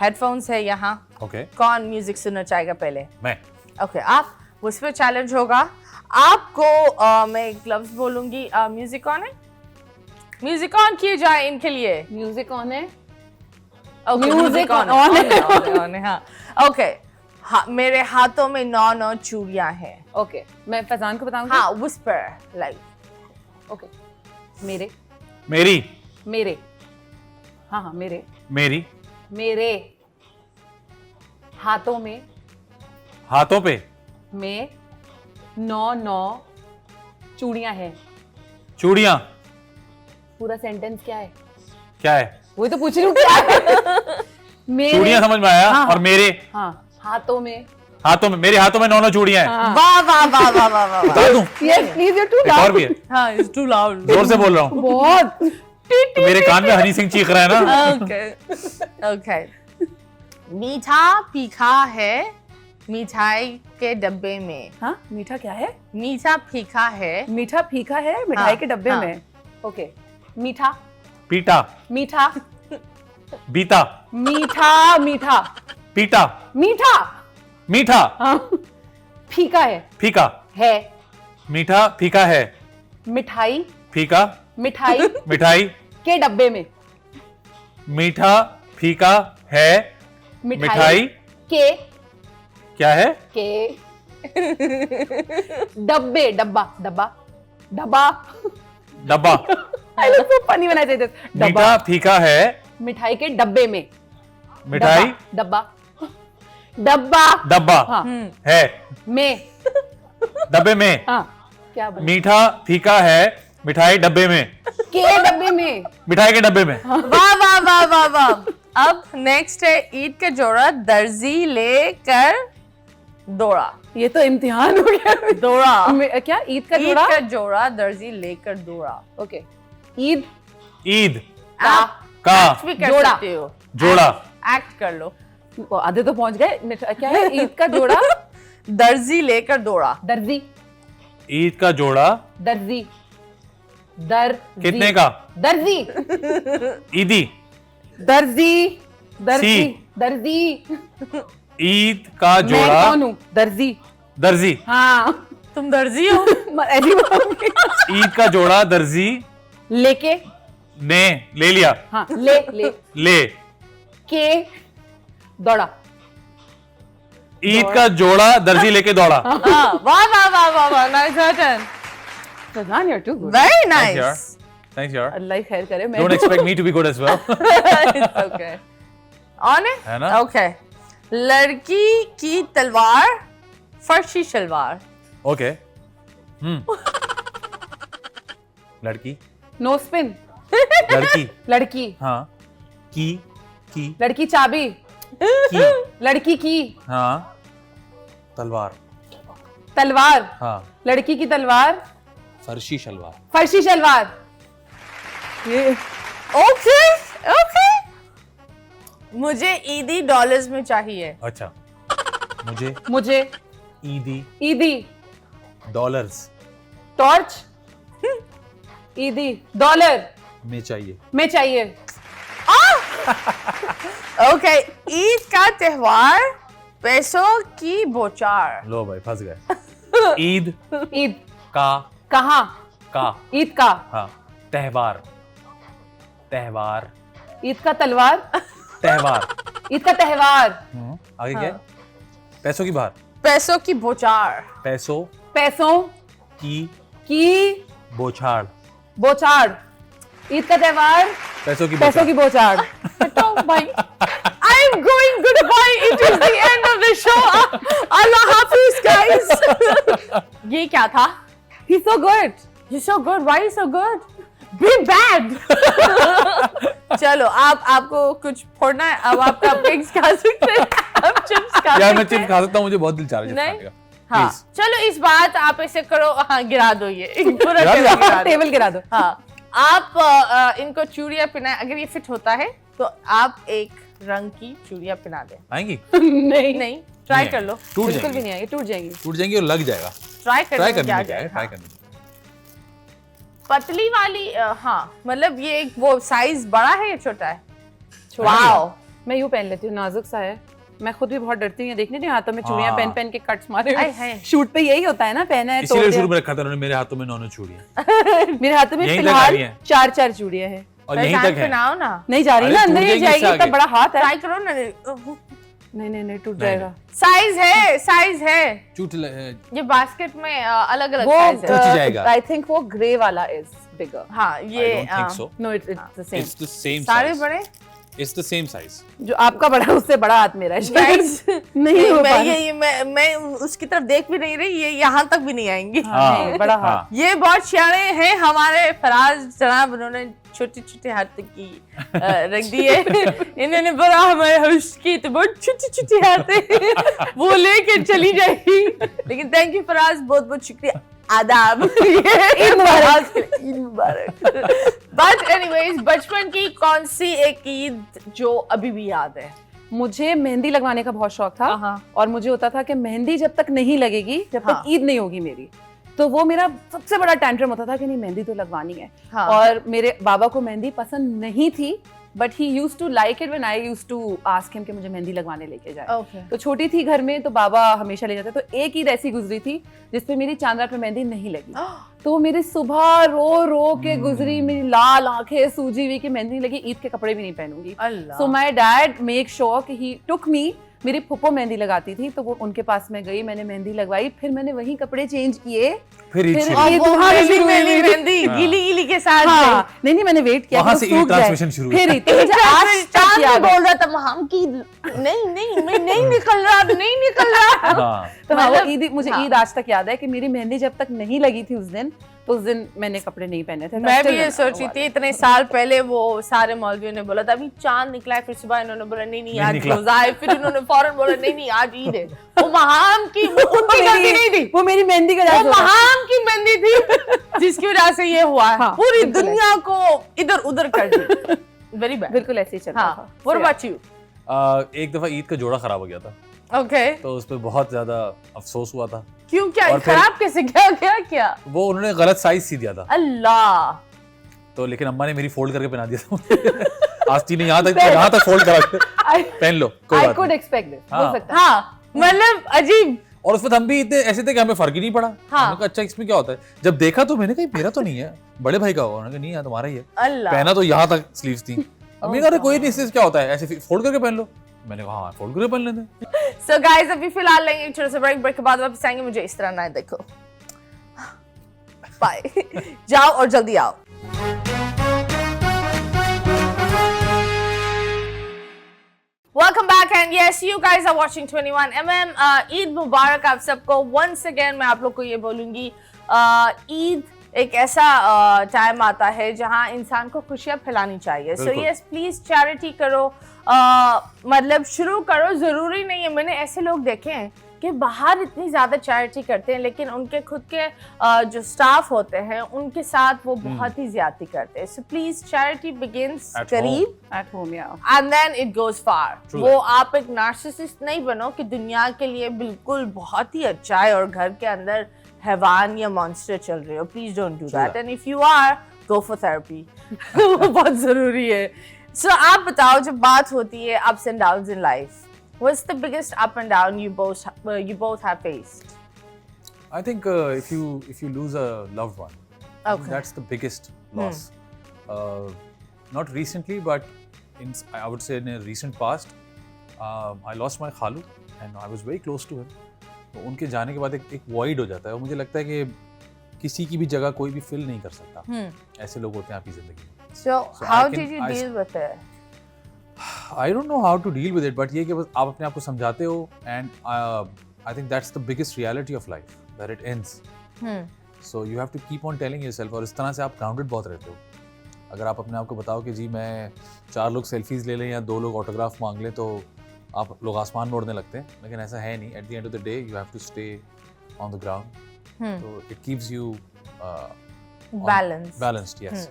Headphones है यहाँ. Okay. कौन म्यूजिक सुनना चाहेगा पहले? मैं. Okay, आप उस पर चैलेंज होगा. आपको मैं एक लफ्ज बोलूंगी. म्यूजिक ऑन है? म्यूजिक ऑन किए जाए इनके लिए. Music on है? म्यूजिक ऑन है. हाँ. Okay. हाँ, मेरे हाथों में 9 चूड़ियां हैं. Okay, मैं फैजान को बताऊंगी. हाँ, whisper like. Okay. मेरे. हाँ, मेरे हाथों पे में 9 चूड़ियां हैं. चूड़ियां. पूरा सेंटेंस क्या है? वही तो पूछ रही हूँ क्या है. चूड़ियां समझ में आया. हाँ, और मेरे हाथों में मेरे हाथों में 9 चूड़ियां हैं. वाह. बता दूं? Yes, please, you're too एक और भी है. हाँ, it's too loud. जोर से बोल रहा हूँ. बहुत. तो मेरे कान में हनी सिंह चीख रहा है ना. Okay. मीठा फीका है मिठाई के डब्बे में. हाँ, मीठा क्या है? मीठा फीका है. मीठा फीका है मिठाई के डब्बे में. Okay. मीठा. पीटा. मीठा. बीता. मीठा. पीटा. मीठा. हाँ. फीका है. मीठा फीका है. मिठाई. फीका. मिठाई के डब्बे में. मीठा फीका है. मिठाई के. क्या है? के डब्बा. I look so funny when I say this. मीठा फीका है. मिठाई के डब्बे में. मिठाई. डब्बा. हाँ. है. में. डब्बे में. हाँ. क्या बोला? मीठा फीका है. मिठाई डब्बे में. के डब्बे में. मिठाई के डब्बे में. वाह. अब नेक्स्ट है ईद का जोड़ा दर्जी लेकर दौड़ा. ये तो इम्तिहान हो गया. दौड़ा. क्या? ईद का जोड़ा. ईद का जोड़ा दर्जी लेकर दौड़ा. ओके. ईद का एक्ट भी कर जोड़ा. सकते हो. जोड़ा. एक्ट कर लो. वो आधे तो पहुंच गए। क्या है? ईद का जोड़ा दर्जी लेकर दौड़ा। दर्जी। ईद का जोड़ा दर्जी। दर्जी। कितने का? दर्जी। ईदी। दर्जी। दर्जी। सी। दर्जी। ईद का मैं जोड़ा कौन हूँ? दर्जी। दर्जी। हाँ। तुम दर्जी हो? ऐसी बोलोगे। ईद का जोड़ा दर्जी लेके। ने ले लिया। हाँ, ले ले। के दौड़ा। ईद का जोड़ा दर्जी लेके दौड़ा। हाँ, वाह वाह वाह वाह वाह, nice turn, Fazan, you're too good. Very Thanks, yaar. Nice. Thanks, yaar. अल्लाह ही खैर करे। मैं Don't expect me to be good as well. Okay, on है ना? ओके। लड़की की तलवार, फर्शी शलवार। Okay. लड़की। No spin. लड़की। लड़की। हाँ। की। लड़की चाबी। की। लड़की की हाँ। तलवार। तलवार। हाँ। लड़की की तलवार। फर्शी शलवार। फर्शी शलवार। ये ओके ओके। मुझे ईदी डॉलर्स में चाहिए। अच्छा। मुझे मुझे ईदी ईदी डॉलर्स टॉर्च। ईदी डॉलर में चाहिए। में चाहिए। ओके, ईद का त्योहार, पैसों की बौछार। लो भाई फंस गए। ईद ईद का कहाँ? का ईद का। हाँ। त्योहार। त्योहार। ईद का तलवार। त्योहार। ईद का त्योहार। आगे क्या है? पैसों की बाहर। पैसों की बौछार। पैसों पैसों की बौछार। बौछार। ईद का त्योहार। पैसों की पैसों की बौछार। बौछार। तो भाई I'm going goodbye. It is the end of the show. Allah Hafiz, guys. ये क्या था? he's so good. He's so good. Why is so good? Be bad. चलो, आपको कुछ फोड़ना है? अब आप कपकेक्स खा सकते हैं, आप चिप्स खा यार मैं सकते चिप्स खा सकता हूँ, मुझे बहुत दिल चाह रहा है चिप्स नहीं? खाने का। हाँ, Please. चलो इस बात आप ऐसे करो, हाँ गिरा दो ये पूरा गिरा टेबल दिया? गिरा दो। टेबल गिरा दो। हाँ, आप इनको चूड़ियां पहनाएं, अगर ये फिट होता है तो आप एक रंग की चूड़ियां पहना दें। आएंगी? नहीं नहीं, ट्राई नहीं कर लो, टूट बिल्कुल भी जाएंगी। नहीं आएगी। टूट जाएंगी। टूट जाएंगी और लग जाएगा। ट्राई ट्राई करने करने क्या में क्या है? जाएगा। ट्राई करने में। पतली वाली हाँ, मतलब ये एक वो साइज बड़ा है या छोटा है? छोटा वाओ, मैं यूं पहन लेती हूँ, नाजुक सा है। मैं खुद भी बहुत डरती हूँ, देखने नहीं हाथों में चूड़ियां हाँ। पहन पहन के कट्स मारे आय हाय। शूट पे यही होता है ना, पहना है इसीलिए तोड़ शुरू दिया। में रखा था उन्होंने मेरे हाथों में 9 चूड़ियां मेरे हाथों में यहीं तक आ फिलहाल रही हैं। 4 चूड़ियां हैं। और यहीं पहचान तक है। पहनाओ ना, नहीं जा रही अरे ना, टूट अंदर ही जाएंगी जाएगी, इससे इतना आगे। बड़ा हाथ है। ट्राई करो ना। नहीं टूट नहीं, जाएगा। साइज है, साइज है। चूट ये बास्केट में अलग अलग वो साइज है। टूट जाएगा। आई थिंक वो ग्रे वाला इज बिगर। हाँ, I ये don't think so. No it's the same. It's the same सारे size. बड़े। It's the same size. जो आपका बड़ा है उससे बड़ा हाथ मेरा है शायद। Guys, नहीं हो पा रहा। मैं उसकी तरफ देख भी नहीं रही, ये यहाँ तक भी नहीं आएंगी। नहीं, बड़ा हाथ। हाँ। ये बहुत सियाने हैं हमारे फराज जनाब, उन्होंने छोटे छोटे हाथ की रख दी है। इन्होंने बड़ा हमारे होस्ट की तो बहुत छोटी छोटी हाथ है, वो लेके चली जाएगी। लेकिन थैंक यू फराज, बहुत बहुत शुक्रिया, आदाब। ईद मुबारक। ईद मुबारक। बट एनीवेज, बचपन की कौन सी एक ईद जो अभी भी याद है? मुझे मेहंदी लगवाने का बहुत शौक था हाँ। और मुझे होता था कि मेहंदी जब तक नहीं लगेगी, जब हाँ। तक ईद नहीं होगी मेरी, तो वो मेरा सबसे बड़ा टैंट्रम होता था कि नहीं मेहंदी तो लगवानी है। हाँ। और मेरे बाबा को मेहंदी पसंद नहीं थी, but he used to like it when I used to ask him कि मुझे मेहंदी लगवाने लेके जाए। ओके। तो छोटी थी घर में, तो बाबा हमेशा ले जाते। तो एक ईद ऐसी गुजरी थी जिसपे मेरी चांद रात में मेहंदी नहीं लगी। तो मेरी सुबह रो रो के गुजरी, मेरी लाल आंखें सूजी हुई कि मेहंदी नहीं लगी, ईद के कपड़े भी नहीं पहनूंगी। Allah. So my dad make sure कि ही टुक मी। मेरी फुप्पो मेहंदी लगाती थी, तो वो उनके पास मैं गई, मैंने मेहंदी लगवाई, फिर मैंने वहीं कपड़े चेंज किए। फिर ईद फिर शुरू। ईद वो वहाँ मेहंदी शुरू हुई मेरी। मेहंदी गीली गीली के साथ हाँ, नहीं मैंने वेट किया वहाँ कि से वो ईद सूख जाए। ट्रांसमिशन शुरू हुई। फिर ईद, तो मुझे आज तक चांद याद है। बोल रहा था हम की नहीं मैं नहीं निकल रहा, नहीं निकल रहा। हाँ। तो हाँ, वो मतलब- ईद मुझे हाँ। ईद आज तक याद है कि मेरी मेहंदी जब तक नहीं लगी थी उस दिन, तो उस दिन मैंने कपड़े नहीं पहने थे। मैं भी ये सोची थी, इतने साल पहले वो सारे मौलवियों ने बोला था अभी चांद निकला है, फिर सुबह इन्होंने बोला नहीं आज निकला। रोजा है, फिर इन्होंने फौरन बोला नहीं आज ईद है। वो महाम की, वो उनकी गलती नहीं थी, वो मेरी मेहंदी का वो जादू था। महाम की मेहंदी थी जिसकी वजह से ये हुआ है। हाँ, पूरी बिल्कुल दुनिया को इधर उधर कर दी। Very bad. बिल्कुल ऐसे ही चलता हाँ, था। what about you? एक दफा ईद का जोड़ा खराब हो गया था, ओके तो उस पर बहुत ज्यादा अफसोस हुआ था। क्यों, क्या और फिर- खराब कैसे, क्या वो उन्होंने गलत साइज सी दिया था, अल्लाह। तो लेकिन अम्मा ने मेरी फोल्ड करके पहना दिया था मुझे। आस्तीन ने यहाँ तक फोल्ड करा के पहन लो, कोई I बात could नहीं। expect this. हाँ। हो सकता है। हाँ मतलब अजीब। और उस वक्त हम भी इतने ऐसे थे कि हमें फर्क ही नहीं पड़ा। हाँ। मैंने कहा अच्छा इसमें क्या होता है, जब देखा तो मैंने कहा मेरा तो नहीं है, बड़े भाई का होगा। उन्होंने कहा नहीं यार तुम्हारा ही है। अल्लाह। पहना तो यहाँ तक स्लीव्स थी। मैंने कहा कोई नहीं, इससे क्या होता है, ऐसे फोल्ड करके पहन लो। मैंने कहा हाँ फोल्ड करके पहन लेते। सो गाइस अभी फिलहाल लेंगे एक छोटा सा ब्रेक के बाद वापस आएंगे। मुझे इस तरह ना देखो, बाय। जाओ और जल्दी आओ। Welcome back and yes you guys are watching 21mm। Eid मुबारक आप सबको। once again मैं आप लोग को ये बोलूंगी, ईद एक ऐसा टाइम आता है जहां इंसान को खुशियां फैलानी चाहिए। सो यस प्लीज चैरिटी करो, मतलब शुरू करो। जरूरी नहीं है, मैंने ऐसे लोग देखे हैं कि बाहर इतनी ज्यादा चैरिटी करते हैं लेकिन उनके खुद के जो स्टाफ होते हैं उनके साथ वो बहुत ही ज्यादती करते हैं। सो प्लीज चैरिटी बिगिंस करीब At home, yeah. And then it goes far. वो आप एक नार्सिसिस्ट नहीं बनो कि दुनिया के लिए बिल्कुल बहुत ही अच्छा है और घर के अंदर हैवान या मॉन्स्टर चल रहे हो। Please don't do that and if you are go for therapy. वो बहुत जरूरी है। सो आप बताओ, जब बात होती है ups and downs in life, what's the biggest up and down you both have faced? I think if you lose a loved one, Okay. that's the biggest loss. Not recently, but I would say in a recent past, I lost my khalu and I was very close to him. तो उनके जाने के बाद एक void हो जाता है और मुझे लगता है कि किसी की भी जगह कोई भी fill नहीं कर सकता। ऐसे लोग होते हैं आपकी जिंदगी में। So So how I can- did you deal with it? I don't know how to deal with it, but ये कि बस आप अपने आप को समझाते हो and I think that's the biggest reality of life, that it ends. So you have to keep on telling yourself, और इस तरह से आप grounded बहुत रहते हो। अगर आप अपने आप को बताओ कि जी मैं 4 लोग सेल्फीज ले लें या 2 लोग ऑटोग्राफ मांग लें तो आप लोग आसमान में उड़ने लगते हैं, लेकिन ऐसा है नहीं। At the end of the day you have to stay on the ground, तो it keeps you balanced. Yes.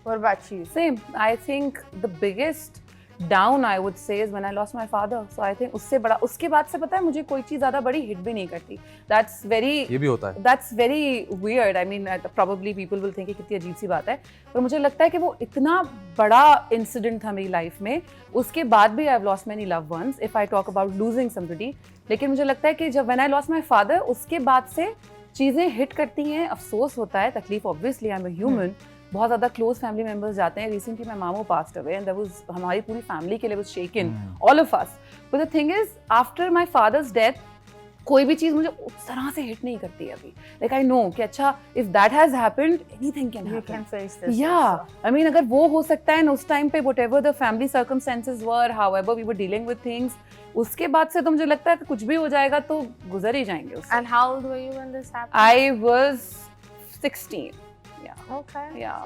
What about you? Same. I think the biggest down I would say is when I lost my father. So I think उससे बड़ा, उसके बाद से पता है मुझे कोई चीज़ ज़्यादा बड़ी हिट भी नहीं करती। That's very, ये भी होता है। That's very weird. I mean, probably people will think कि कितनी अजीब सी बात है, पर मुझे लगता है कि वो इतना बड़ा इंसिडेंट था मेरी लाइफ में। उसके बाद भी I've lost many loved ones if I talk about losing somebody. लेकिन मुझे लगता है कि जब when I lost my father, उसके बाद से चीज़ें हिट करती हैं, अफसोस होता है, तकलीफ obviously, I am a human. बहुत ज़्यादा क्लोज फैमिली मेंबर्स जाते हैं। रिसेंटली माय मामू passed away and that was, हमारी पूरी फैमिली के लिए was shaken, all of us. But the thing is after my father's death कोई भी चीज़ मुझे उस तरह से हिट नहीं करती है अभी। लाइक आई नो कि अच्छा if that has happened anything can You happen. can face this. या आई मीन अगर वो हो सकता है उस टाइम पे whatever the family circumstances were, however we were dealing with things, उसके बाद से तो मुझे लगता है कि कुछ भी हो जाएगा तो गुजर ही जाएंगे उससे। And how old were you when this happened? I was 16. Yeah. Okay. Yeah.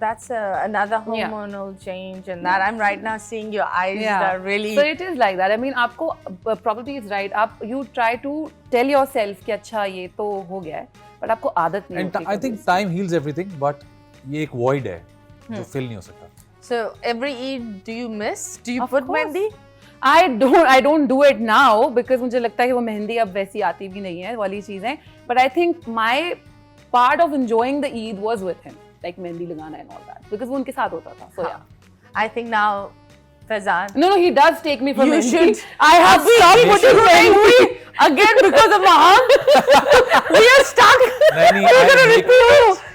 That's another Yeah. hormonal change, and that I'm right now seeing your eyes are really. So it is like that. I mean, आपको probably is right. आप you try to tell yourself कि अच्छा ये तो हो गया है, but आपको आदत नहीं And होती। I think time heals everything, but ये एक void है जो fill नहीं हो सकता। So every Eid, do you miss? Do you Of put course. mehndi? I don't do it now because मुझे लगता है कि वो मेहंदी अब वैसी आती भी नहीं है वाली चीजें। But I think my part of enjoying the Eid was with him, like mehndi लगाना and all that, because वो उनके साथ होता था। So yeah. I think now, Faizan. No, he does take me for You mehendi. should. I have stopped putting mehendi. Again because of Maham. We are stuck. नहीं,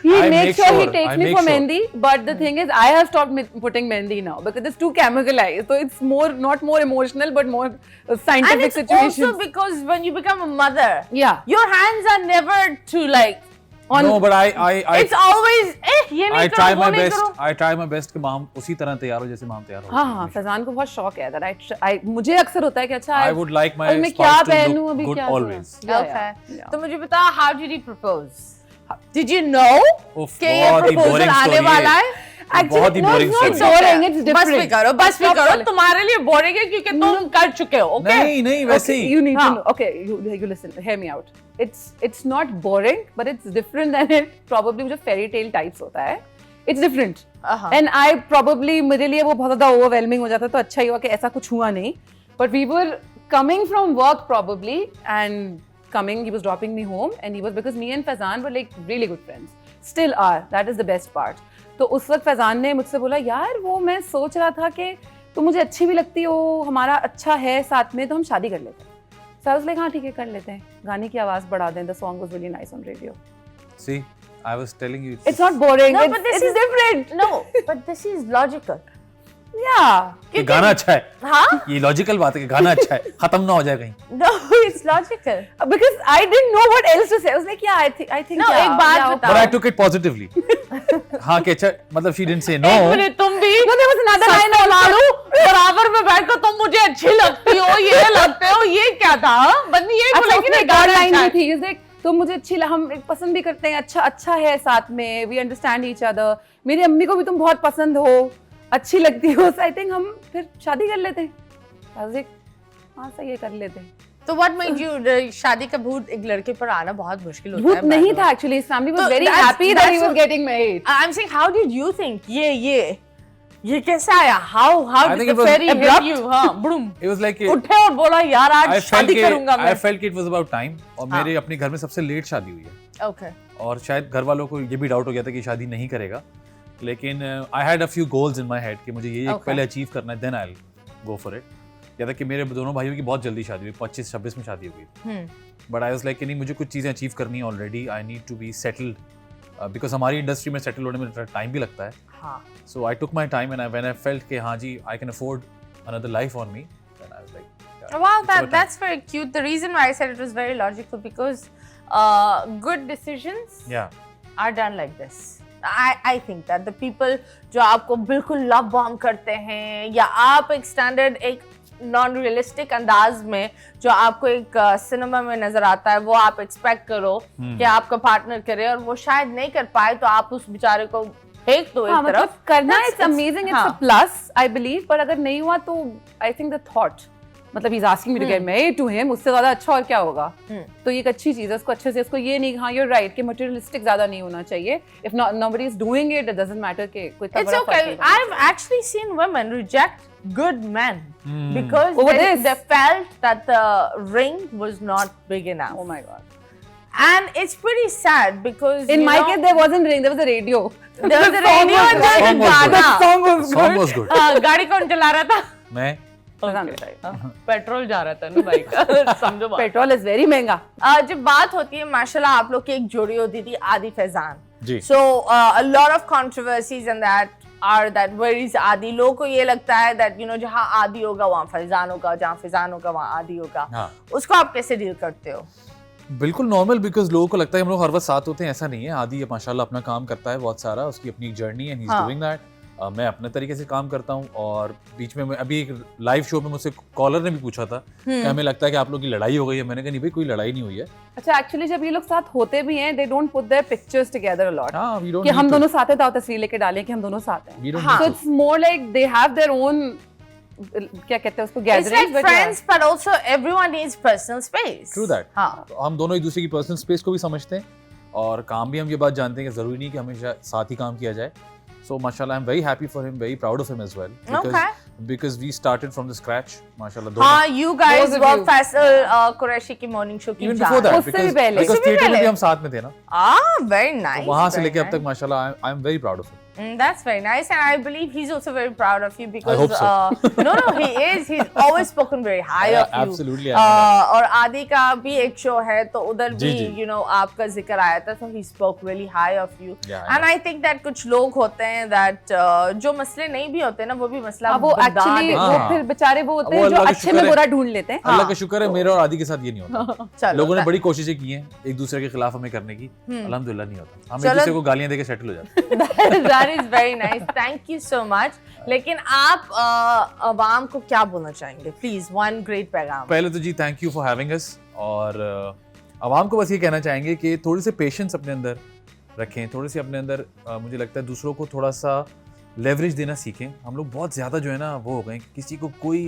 He I makes make sure he sure, takes I me make for sure. mehendi, but the thing is, I have stopped putting mehendi now because it's too chemicalized. So it's not more emotional, but more And scientific it's situations. also because when you become a mother, Yeah. your hands are never to like. On, No, but I It's always ये I नहीं try करो, वो my नहीं best. करो. I try my best कि माम उसी तरह तैयार हो जैसे माम तैयार हो। हाँ, फैजान को बहुत शौक है that मुझे अक्सर होता है कि अच्छा I would like my अब मैं क्या spouse to पहनूं look अभी good क्या always. Okay. Yeah. तो मुझे बता, how did he propose? Did you know उफ, कि ये बहुत ही proposal boring आने story वाला है? बहुत ही no, boring it's not story। boring, it's बस different. भी करो, बस भी Stop करो। calling. तुम्हारे लिए बोरिंग है क्योंकि तुम कर चुके हो, okay? नहीं वैसे ही। You need to हाँ. know. Okay, you listen. Hear me out. It's not boring, but it's different than it probably जो fairy tale types होता है. It's different. Uh-huh. And I probably मेरे लिए वो बहुत ज़्यादा overwhelming हो जाता, तो अच्छा ही हुआ कि ऐसा कुछ हुआ नहीं. But we were coming from work probably and coming, he was dropping me home and he was, because me and Faizan were like really good friends. Still are. That is the best part. तो उस वक्त फैजान ने मुझसे बोला यार वो मैं सोच रहा था कि तुम मुझे अच्छी भी लगती हो, हमारा अच्छा है साथ में, तो हम शादी कर लेते हैं. So I was like हाँ ठीक है कर लेते हैं, गाने की आवाज़ बढ़ा दें. The song was really nice on radio. See, I was telling you. It's not boring. No, it's, but this it's is different. No, but this is logical. Yeah. ये गाना अच्छा है. हाँ? ये लॉजिकल बात है कि गाना अच्छा है, खत्म ना हो जाए कहीं. No, it's logical. Because I didn't know what else to say. I was like, yeah, I think. No, yeah, एक बात yeah, बताओ. But I took it positively. हाँ कि अच्छा, मतलब she didn't say no. एक मिनट, तुम भी No, there was another line सस्ते मारू बराबर में बैठकर तुम मुझे अच्छी लगती हो, ये लगते हो, ये क्या था? बंदी ये अच्छा, बोलेगी उसमें ना एक और गाना line अच्छा भी है. थी. He's like, तुम मुझे अच्छी हम पसंद भी करते हैं, अच्छा है साथ में, we understand each other. मेरी अम्मी को भी तुम बहुत पसंद हो, अच्छी लगती हो. So I think हम फिर शादी कर लेते हैं. I was like, हाँ सही है कर लेते हैं. तो what made you शादी का भूत एक लड़के पर आना बहुत मुश्किल होता है. भूत नहीं था actually. His family was तो very that's- happy that he that's was getting married. I'm saying, how did you think? ये कैसे आया? How I did think the it was fairy hit abrupt. you? हाँ, बुड़ुम. It was like उठे और बोला यार आज I felt शादी करूंगा मैं. I felt it was about time. और मेरे अपने घर में सबसे लेट शादी हुई है. Okay. और शायद घर वालों को ये भी डाउट हो गया था कि शादी नहीं करेगा. लेकिन I had a few goals in my head कि मुझे ये Okay. पहले अचीव करना है, then I'll go for it. या था कि मेरे दोनों भाइयों की बहुत जल्दी शादी हुई, 25-26 में शादी हुई. बट आई वाज लाइक कि नहीं, मुझे कुछ चीज़ें अचीव करनी है already. I need to be settled because हमारी इंडस्ट्री में सेटल होने में टाइम भी लगता है. हाँ. So I took my time and when I felt कि हाँ जी I can afford another life on me, then I was like Wow, that's very cute. The reason why I said it was very logical because good decisions या are done like this. I think that the people जो आपको बिल्कुल love bomb करते हैं या आप एक standard एक नॉन रियलिस्टिक अंदाज में जो आपको एक सिनेमा में नजर आता है वो आप एक्सपेक्ट करो कि आपका पार्टनर करे और वो शायद नहीं कर पाए तो आप उस बेचारे को फेंक दो हाँ, एक मतलब तरफ. करना That's- इट्स अमेजिंग, इट्स हाँ. अ प्लस आई बिलीव. पर अगर नहीं हुआ तो आई थिंक द थॉट, मतलब he is asking me to get married to him, उससे ज्यादा अच्छा और क्या होगा. तो ये एक अच्छी चीज है. उसको अच्छे से, उसको ये नहीं, हाँ यू आर राइट कि मटेरियलिस्टिक ज्यादा नहीं होना चाहिए. If nobody is doing it, it doesn't matter कि कोई इतना It's बड़ा okay. फर्क नहीं पड़ता. I've actually seen women reject good men because Over they, this. they felt that the ring was not big enough. Oh my god. And it's pretty sad because In you my know, case there wasn't ring, there was a radio. there was a radio and there was a Song was good. गाना. Song was song was good. गाड़ी कौन चला रहा था? मैं petrol जा रहा था ना बाइक. समझो बात. पेट्रोल इज वेरी महंगा. जब बात होती है माशाल्लाह आप लोग की एक जोड़ी होती थी आदि फैजान. जी. So a lot of controversies and that are that where is आदि. लोगों को ये लगता है that you know जहाँ आदि होगा वहाँ फैजान होगा, जहाँ फैजान होगा वहाँ आदि होगा. हाँ. उसको आप कैसे डील करते हो? बिल्कुल नॉर्मल, बिकॉज लोगों को लगता है हम लोग हर वक्त साथ होते हैं, ऐसा नहीं है. आदि ये माशाल्लाह अपना काम करता है बहुत सारा, उसकी अपनी जर्नी एंड ही इज हाँ. Doing that. मैं अपने तरीके से काम करता हूँ. और बीच में मैं अभी एक लाइव शो में मुझसे कॉलर ने भी पूछा था कि हमें लगता है कि आप लोग की लड़ाई हो गई है. मैंने कहा नहीं भाई, कोई लड़ाई नहीं हुई है. अच्छा एक्चुअली जब ये लोग साथ होते भी हैं, they don't put their pictures together a lot हाँ, we don't कि need हम to. दोनों साथ हैं तो तस्वीर लेके डालें कि हम दोनों साथ हैं. We don't हाँ. need So to. it's more like they have their own, क्या कहते हैं उसको, It's like gatherings. friends but also everyone needs personal space. True that. हाँ. तो हम दोनों एक दूसरे की पर्सनल स्पेस को भी समझते हैं और काम भी हम ये बात जानते हैं कि जरूरी नहीं कि हमेशा साथ ही काम किया जाए. So mashallah, I'm very happy for him, very proud of him as well. Because we started from the scratch, mashallah. हाँ, you guys Both of were you. Faisal Qureshi की morning show की Even जान. before that, उससे भी पहले. because उससे भी theatre में भी पहले. हम साथ में थे ना. Very nice. तो वहाँ से very लेके अब nice. तक माशाल्लाह, I'm very proud of him. That's very nice, and I believe he's also very proud of you because hope so. no, he is. He's always spoken very high Yeah, of you. absolutely, I know और आदि का भी एक show है तो उधर जी, भी जी. you know आपका जिक्र आया था, so he spoke really high of you. Yeah, I And I think that कुछ लोग होते हैं that जो मसले नहीं भी होते ना वो भी मसला वो बता एक्चुअली देते वो हैं. हाँ. फिर बेचारे वो होते वो हैं जो अल्लाह का अच्छे शुक्र में है. बुरा ढूंढ लेते हैं. अल्लाह का शुक्र है मेरा और आदि के साथ ये नहीं होता. चलो, लोगों ने बड़ी कोशिशें की हैं एक दूसरे के खिलाफ हमें करने की, अल्हम्दुलिल्लाह नहीं होता. हम एक चलो. दूसरे को गालियां देके सेटल हो जाते हैं. That is very nice. Thank you so much. लेकिन आप अवाम को क्या बोलना चाहेंगे? Please, one great पैगाम. पहले तो जी thank you for having us. और आवाम को बस ये कहना चाहेंगे कि थोड़ी सी पेशेंस अपने अंदर रखें, थोड़ी सी अपने अंदर मुझे लगता है दूसरों को थोड़ा सा लेवरेज देना सीखें. हम लोग बहुत ज़्यादा जो है ना वो हो गए, किसी को कोई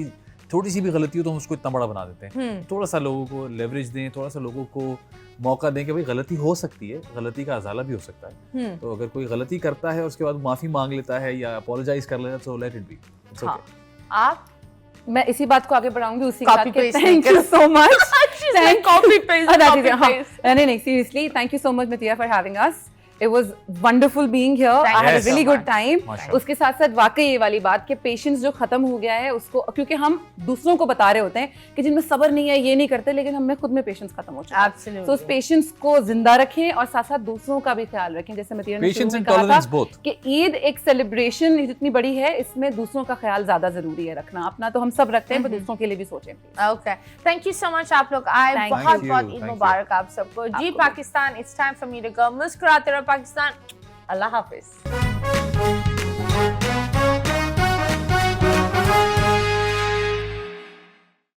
थोड़ी सी भी गलती हो तो हम उसको इतना बड़ा बना देते हैं। थोड़ा सा लोगों को लेवरेज दें, थोड़ा सा लोगों को मौका दें कि भाई गलती हो सकती है, गलती का अजाला भी हो सकता है। तो अगर कोई गलती करता है उसके बाद माफी मांग लेता है या अपोलोजाइज कर लेता है, तो let it be, it's okay. आप मैं इसी बात को आगे बढ़ाऊंगी उसी के Copy साथ कि paste thank you so much. copy paste, copy paste. नहीं, seriously, thank you so much, Matiya, for having us. It was wonderful being here. Thank I had you a really so good much. time. माशाल्लाह। उसके साथ साथ वाकई ये वाली बात कि पेशेंस जो खत्म हो गया है उसको, क्योंकि हम दूसरों को बता रहे होते हैं कि जिनमें सब्र नहीं है ये नहीं करते, लेकिन हमें खुद में पेशेंस खत्म हो चुका है। Absolutely. तो उस पेशेंस को जिंदा रखें और साथ साथ दूसरों का भी ख्याल रखें। जैसे मतीरा ने शुरू पेशेंस में एंड कहा टॉलरेंस था बोथ। कि ईद एक सेलिब्रेशन जितनी बड़ी है, इसमें दूसरों का ख्याल ज्यादा जरूरी है रखना। अपना तो हम सब रखते हैं, पर दूसरों के लिए भी सोचें please. Okay, thank you so much. आप लोग आए, Thank बहुत you. बहुत ईद Thank you. मुबारक आप सबको। जी आपको भी। Pakistan, it's time for me to go. मुस्कुराते रहो पाकिस्तान। अल्लाह हाफिज।